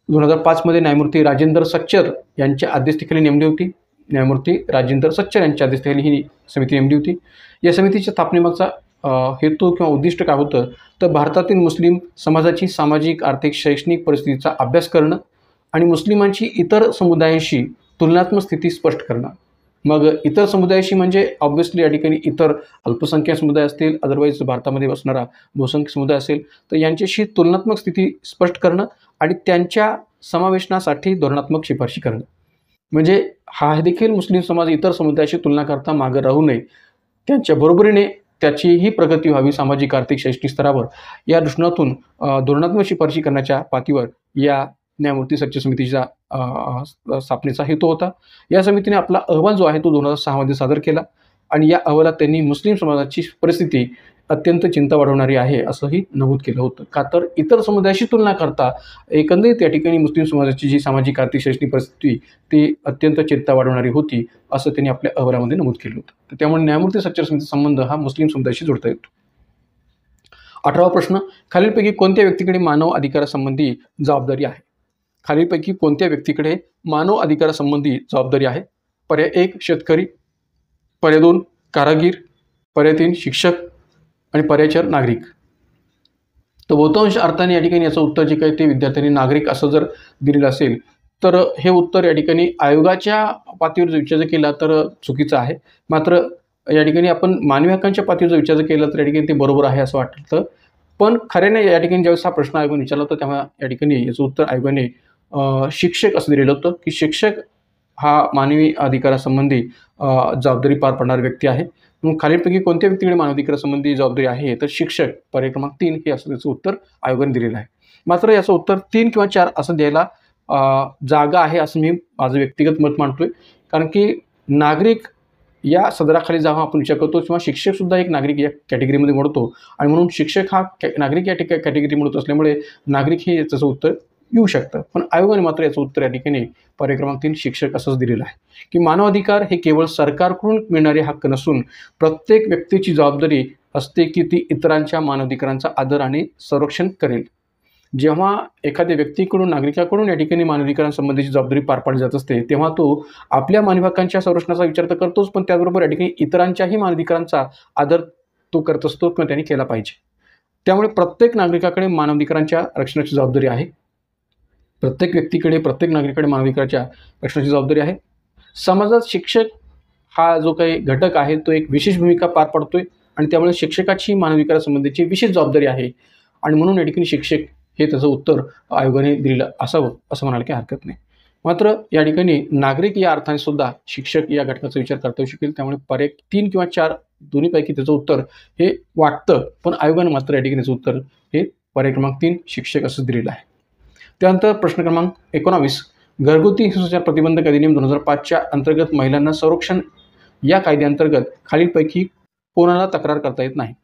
2005 मध्ये न्यायमूर्ती राजेंद्र सच्चर यांच्या अध्यक्षतेखाली नेमली होती. न्यायमूर्ती राजेंद्र सच्चर यांच्या अध्यक्षतेखाली ही समिती नेमली होती. या समितीच्या स्थापनेमागचा हेतू किंवा उद्दिष्ट काय होतं, तर भारतातील मुस्लिम समाजाची सामाजिक, आर्थिक, शैक्षणिक परिस्थितीचा अभ्यास करणं आणि मुस्लिमांची इतर समुदायांशी तुलनात्मक स्थिती स्पष्ट करणं. मग इतर समुदायाशी म्हणजे ऑब्व्हियसली या ठिकाणी इतर अल्पसंख्याक समुदाय असतील, अदरवाईज भारतामध्ये बसणारा बहुसंख्य समुदाय असेल, तर यांच्याशी तुलनात्मक स्थिती स्पष्ट करणं आणि त्यांच्या समावेशनासाठी धोरणात्मक शिफारशी करणं. म्हणजे हा देखील मुस्लिम समाज इतर समुदायाशी तुलना करता मागे राहू नये, त्यांच्या बरोबरीने त्याचीही प्रगती व्हावी सामाजिक, आर्थिक, शैक्षणिक स्तरावर, या दृष्टिकोनातून धोरणात्मक शिफारशी करण्याच्या पातळीवर या न्यायमूर्ती सच्चर समितीचा स्थापनेचा हेतू होता. या समितीने आपला अहवाल जो आहे तो 2006 मध्ये सादर केला आणि या अहवालात त्यांनी मुस्लिम समाजाची परिस्थिती अत्यंत चिंता वाढवणारी आहे असंही नमूद केलं होतं. का तर इतर समुदायाशी तुलना करता एकंदरीत या ठिकाणी मुस्लिम समाजाची जी सामाजिक, आर्थिक, शैक्षणिक परिस्थिती ती अत्यंत चिंता वाढवणारी होती असं त्यांनी आपल्या अहवालामध्ये नमूद केलं होतं. तर त्यामुळे न्यायमूर्ती सच्चर समितीचा संबंध हा मुस्लिम समुदायाशी जोडता येतो. 18वा प्रश्न, खालीलपैकी कोणत्या व्यक्तीकडे मानव अधिकारासंबंधी जबाबदारी आहे? खालीलपैकी कोणत्या व्यक्तीकडे मानव अधिकारासंबंधी जबाबदारी आहे? पर्याय 1 शेतकरी, पर्याय 2 कारागीर, पर्याय 3 शिक्षक आणि पर्याय 4 नागरिक. तर बहुतांश अर्थाने या ठिकाणी याचं उत्तर जे काही ते विद्यार्थ्यांनी नागरिक असं जर दिलेलं असेल तर हे उत्तर या ठिकाणी आयोगाच्या पातळीवर जर विचार केला तर चुकीचं आहे. मात्र या ठिकाणी आपण मानवी हक्कांच्या पातळीवर जर विचार केला तर या ठिकाणी ते बरोबर आहे असं वाटतं. पण खऱ्याने या ठिकाणी ज्यावेळेस हा प्रश्न आयोगाने विचारला होता तेव्हा या ठिकाणी याचं उत्तर आयोगाने शिक्षक असं दिलेलं होतं की शिक्षक हा मानवी अधिकारासंबंधी जबाबदारी पार पाडणारा व्यक्ती आहे. मग खालीलपैकी कोणत्या व्यक्तीकडे मानवाधिकारासंबंधी जबाबदारी आहे? तर शिक्षक, पर्याय क्रमांक 3 हे असं त्याचं उत्तर आयोगाने दिलेलं आहे. मात्र याचं उत्तर 3 किंवा 4 असं द्यायला जागा आहे असं मी माझं व्यक्तिगत मत मांडतोय. कारण की नागरिक या सदराखाली जेव्हा आपण विचार करतो किंवा शिक्षकसुद्धा एक नागरिक या कॅटेगरीमध्ये मोडतो आणि म्हणून शिक्षक हा नागरिक या कॅटेगरी मोडत असल्यामुळे नागरिक हे त्याचं उत्तर येऊ शकतं. पण आयोगाने मात्र याचं उत्तर या ठिकाणी पर्याय क्रमांक 3 शिक्षक असंच दिलेलं आहे की मानव अधिकार हे केवळ सरकारकडून मिळणारे हक्क नसून प्रत्येक व्यक्तीची जबाबदारी असते की ती इतरांच्या मानवाधिकारांचा आदर आणि संरक्षण करेल. जेव्हा एखाद्या व्यक्तीकडून, नागरिकाकडून या ठिकाणी मानवाधिकारांसंबंधीची जबाबदारी पार पाडली जात असते तेव्हा तो आपल्या मानवी हक्कांच्या संरक्षणाचा विचार तर करतोच, पण त्याचबरोबर या ठिकाणी इतरांच्याही मानवाधिकारांचा आदर तो करत असतो किंवा त्यांनी केला पाहिजे. त्यामुळे प्रत्येक नागरिकाकडे मानवाधिकारांच्या रक्षणाची जबाबदारी आहे. प्रत्येक व्यक्तीकडे, प्रत्येक नागरिकाकडे मानवाधिकाराच्या रक्षणाची जबाबदारी आहे. समाजात शिक्षक हा जो काही घटक आहे तो एक विशेष भूमिका पार पाडतोय आणि त्यामुळे शिक्षकाची मानवाधिकारासंबंधीची विशेष जबाबदारी आहे आणि म्हणून या ठिकाणी शिक्षक हे त्याचं उत्तर आयोगाने दिलेलं असावं असं म्हणायला काही हरकत नाही. मात्र या ठिकाणी नागरिक या अर्थाने सुद्धा शिक्षक या घटकाचा विचार करता येऊ शकेल. त्यामुळे पर्याय 3 किंवा 4 दोन्हीपैकी त्याचं उत्तर हे वाटतं, पण आयोगाने मात्र या ठिकाणी त्याचं उत्तर हे पर्याय क्रमांक 3 शिक्षक असं दिलेलं आहे. त्यानंतर प्रश्न क्रमांक 19, घरगुती हिंसाचार प्रतिबंधक अधिनियम 2005च्या अंतर्गत महिलांना संरक्षण या कायद्याअंतर्गत खालीलपैकी कोणाला तक्रार करता येत नाही.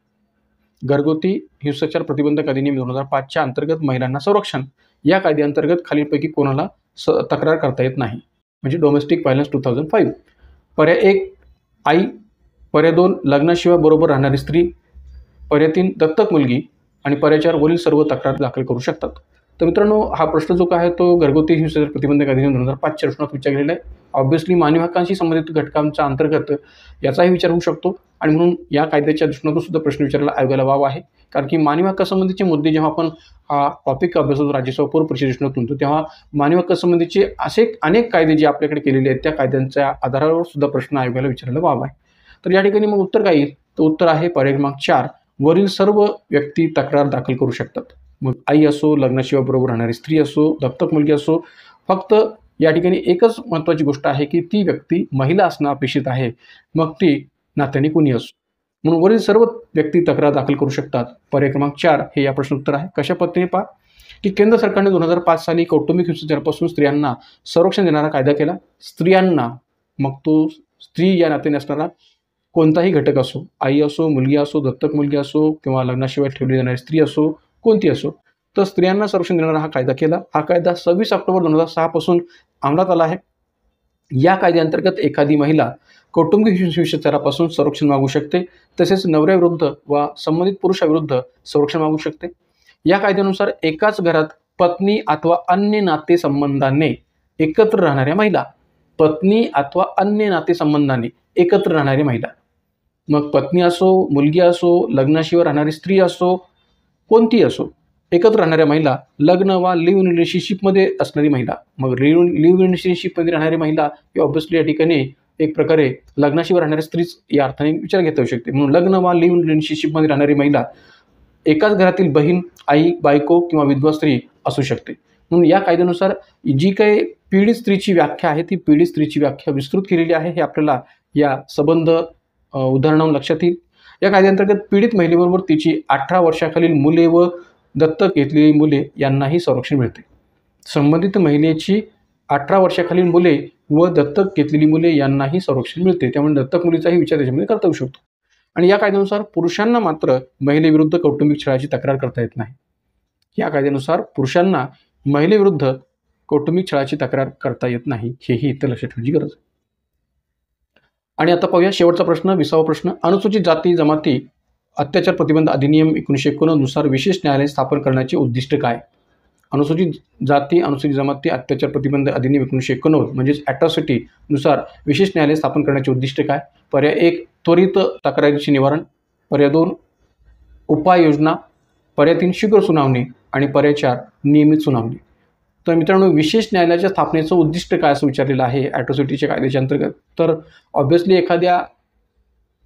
घरगुती हिंसाचार प्रतिबंधक अधिनियम 2005च्या अंतर्गत महिलांना संरक्षण या कायद्याअंतर्गत खालीलपैकी कोणाला तक्रार करता येत नाही, म्हणजे डोमेस्टिक व्हायलन्स 2005. पर्याय 1 आई, पर्याय 2 लग्नाशिवाय बरोबर राहणारी स्त्री, पर्याय 3 दत्तक मुलगी आणि पर्याय 4 वरील सर्व तक्रार दाखल करू शकतात. तर मित्रांनो, हा प्रश्न जो आहे तो घरगुती हिंसाचार प्रतिबंधक अधिनियम 2005च्या प्रश्नात विचारलेला आहे. ऑब्व्हियसली मानवी हक्कांशी संबंधित घटकांच्या अंतर्गत याचाही विचार होऊ शकतो आणि म्हणून या कायद्याच्या दृष्टीने सुद्धा प्रश्न विचारायला आयोगाला वाव आहे. कारण की मानवी हक्कासंबंधीचे मुद्दे जेव्हा आपण हा टॉपिक अभ्यासतो राज्यसभा पूर्व परिषदेतून, तेव्हा मानवी हक्कासंबंधीचे असे अनेक कायदे जे आपल्याकडे केलेले आहेत त्या कायद्यांच्या आधारावर सुद्धा प्रश्न आयोगाला विचारायला वाव आहे. तर या ठिकाणी मग उत्तर काय येईल? तर उत्तर आहे पर्याय क्रमांक 4 वरील सर्व व्यक्ती तक्रार दाखल करू शकतात. मग आई असो, लग्नाशिवाय बरोबर राहणारी स्त्री असो, दत्तक मुलगी असो, फक्त या ठिकाणी एकच महत्त्वाची गोष्ट आहे की ती व्यक्ती महिला असणं अपेक्षित आहे, मग ती नात्याने कुणी असो. म्हणून वरील सर्व व्यक्ती तक्रार दाखल करू शकतात. पर्याय क्रमांक 4 हे या प्रश्न उत्तर आहे. कशा पद्धतीने पहा की केंद्र सरकारने 2005 साली कौटुंबिक हिंसाचारापासून स्त्रियांना संरक्षण देणारा कायदा केला. स्त्रियांना, मग तो स्त्री या नात्याने असणारा कोणताही घटक असो, आई असो, मुलगी असो, दत्तक मुलगी असो किंवा लग्नाशिवाय ठेवली जाणारी स्त्री असो, कोणती असो, तर स्त्रियांना संरक्षण देणारा हा कायदा केला. हा कायदा 26 ऑक्टोबर 2006 पासून अंमलात आला आहे. या कायद्याअंतर्गत एखादी महिला कौटुंबिक हिंसाचारापासून संरक्षण मागू शकते, तसेच नवऱ्याविरुद्ध व संबंधित पुरुषाविरुद्ध संरक्षण मागू शकते. या कायद्यानुसार एकाच घरात पत्नी अथवा अन्य नातेसंबंधाने एकत्र राहणाऱ्या महिला, पत्नी अथवा अन्य नातेसंबंधाने एकत्र राहणारी महिला, मग पत्नी असो, मुलगी असो, लग्नाशिवाय राहणारी स्त्री असो, कोणती असो, एकत्र राहणाऱ्या महिला, लग्न वा लिव्ह इन रिलेशनशिपमध्ये असणारी महिला, मग लिव्ह इन रिलेशनशिपमध्ये राहणारी महिला ही ऑब्व्हियसली या ठिकाणी एक प्रकारे लग्नाशिवाय राहणारी स्त्रीच या अर्थाने विचार घेता येऊ शकते. म्हणून लग्न वा लिव्ह इन रिलेशनशिपमध्ये राहणारी महिला एकाच घरातील बहीण, आई, बायको किंवा विधवा स्त्री असू शकते. म्हणून या कायद्यानुसार जी काही पीडित स्त्रीची व्याख्या आहे ती पीडित स्त्रीची व्याख्या विस्तृत केलेली आहे. हे आपल्याला या संबंध उदाहरणावरून लक्षात येईल. या कायद्याअंतर्गत पीडित महिलेबरोबर तिची 18 वर्षाखालील मुले व दत्तक घेतलेली मुले यांनाही संरक्षण मिळते. संबंधित महिलेची 18 वर्षाखालील मुले व दत्तक घेतलेली मुले यांनाही संरक्षण मिळते. त्यामुळे दत्तक मुलीचाही विचार त्याच्यामध्ये करता येऊ शकतो. आणि या कायद्यानुसार पुरुषांना मात्र महिलेविरुद्ध कौटुंबिक छळाची तक्रार करता येत नाही. या कायद्यानुसार पुरुषांना महिलेविरुद्ध कौटुंबिक छळाची तक्रार करता येत नाही, हेही इथं लक्षात ठेवण्याची गरज आहे. आणि आता पाहूया शेवटचा प्रश्न, 20वा प्रश्न. अनुसूचित जाती जमाती अत्याचार प्रतिबंध अधिनियम 1991 नुसार विशेष न्यायालय स्थापन करण्याचे उद्दिष्ट काय? अनुसूचित जाती अनुसूचित जमाती अत्याचार प्रतिबंध अधिनियम 1991 म्हणजेच ॲट्रॉसिटी नुसार विशेष न्यायालय स्थापन करण्याचे उद्दिष्ट काय? पर्याय 1 त्वरित तक्रारीचे निवारण, पर्याय 2 उपाययोजना, पर्याय 3 शीघ्र सुनावणी आणि पर्याय 4 नियमित सुनावणी. तर मित्रांनो, विशेष न्यायालयाच्या स्थापनेचं उद्दिष्ट काय असं विचारलेलं आहे ॲट्रॉसिटीच्या कायद्याच्या अंतर्गत. तर ऑब्व्हियसली एखाद्या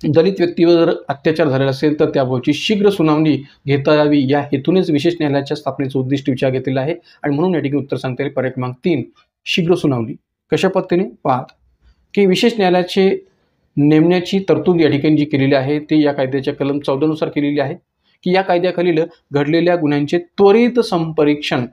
दलित व्यक्तीवर जर अत्याचार झालेला असेल तर त्याबाबतची शीघ्र सुनावणी घेता यावी या हेतूनेच विशेष न्यायालयाच्या स्थापनेचं उद्दिष्ट विचार घेतलेलं आहे. आणि म्हणून या ठिकाणी उत्तर सांगता येईल पर्याय क्रमांक 3 शीघ्र सुनावणी. कशा पद्धतीने पाहत की विशेष न्यायालयाचे नेमण्याची तरतूद या ठिकाणी जी केलेली आहे ती या कायद्याच्या कलम 14 नुसार केलेली आहे की या कायद्याखालील घडलेल्या गुन्ह्यांचे त्वरित संप्रेक्षण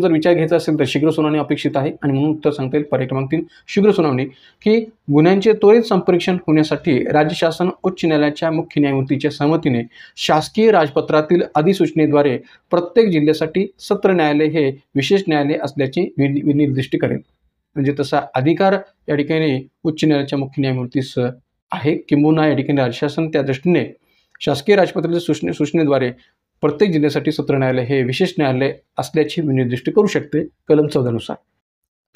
जर विचार घ्यायचा असेल तर शीघ्र सुनावणी अपेक्षित आहे. आणि म्हणून उत्तर सांगता येईल पर्याय क्रमांक 3 शीघ्र सुनावणी. की गुन्ह्यांचे त्वरित संप्रेक्षण होण्यासाठी राज्य शासन उच्च न्यायालयाच्या मुख्य न्यायमूर्तीच्या सहमतीने शासकीय राजपत्रातील अधिसूचनेद्वारे प्रत्येक जिल्ह्यासाठी सत्र न्यायालय हे विशेष न्यायालय असल्याचे निर्दिष्ट करेल. म्हणजे तसा अधिकार या ठिकाणी उच्च न्यायालयाच्या मुख्य न्यायमूर्तीस आहे. किंबहुना या ठिकाणी राज्य शासन त्या दृष्टीने शासकीय राजपत्रातील सूचनेद्वारे प्रत्येक जिल्ह्यासाठी सत्र न्यायालय हे विशेष न्यायालय असल्याची निर्दिष्ट करू शकते कलम 14 नुसार.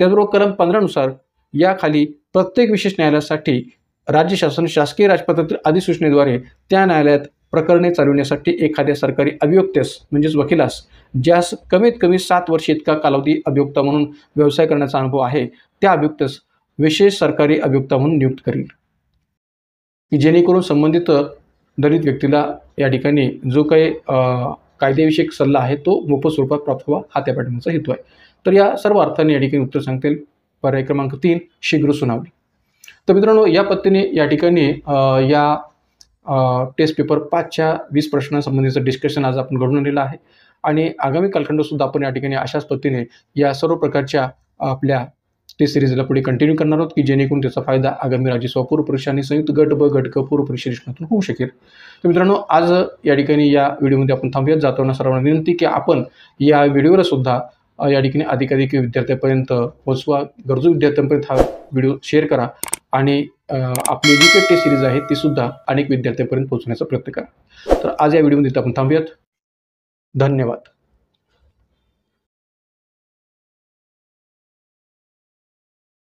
त्याचबरोबर कलम 15 नुसार या खाली प्रत्येक विशेष न्यायालयासाठी राज्य शासन शासकीय राजपत्रातील अधिसूचनेद्वारे त्या न्यायालयात प्रकरणे चालविण्यासाठी एखाद्या सरकारी अभियोक्त्यास म्हणजेच वकिलास ज्यास कमीत कमी 7 वर्ष इतका कालावधी अभियोक्ता म्हणून व्यवसाय करण्याचा अनुभव आहे त्या अभियोक्त्यास विशेष सरकारी अभियोक्ता म्हणून नियुक्त करेल. की जेणेकरून संबंधित दलित व्यक्तीला या ठिकाणी जो काही कायदेविषयक सल्ला आहे तो मोफत स्वरूपात प्राप्त व्हावा हा त्या पाठिंबाचा हेतू आहे. तर या सर्व अर्थाने या ठिकाणी उत्तर सांगता येईल पर्याय क्रमांक 3 शीघ्र सुनावणी. तर मित्रांनो, या पद्धतीने या ठिकाणी या टेस्ट पेपर 5च्या 20 प्रश्नांसंबंधीचं डिस्कशन आज आपण घडून आणलेलं आहे. आणि आगामी कालखंडसुद्धा आपण या ठिकाणी अशाच पद्धतीने या सर्व प्रकारच्या आपल्या टेस्ट सिरीजला पुढे कंटिन्यू करणार आहोत की जेणेकरून त्याचा फायदा आगामी राज्यसभा पूर्व परीक्षा आणि संयुक्त गट ब गट क पूर्व परीक्षा निष्णातून होऊ शकेल. तर मित्रांनो, आज या ठिकाणी या व्हिडिओमध्ये आपण थांबूयात. जाताना सर्वांना विनंती की आपण या व्हिडिओला सुद्धा या ठिकाणी अधिकाधिक विद्यार्थ्यांपर्यंत पोहोचवा, गरजू विद्यार्थ्यांपर्यंत हा व्हिडिओ शेअर करा आणि आपली जी काही टेस्ट सिरीज आहे ती सुद्धा अनेक विद्यार्थ्यांपर्यंत पोहोचवण्याचा प्रयत्न करा. तर आज या व्हिडिओमध्ये आपण थांबूयात. धन्यवाद.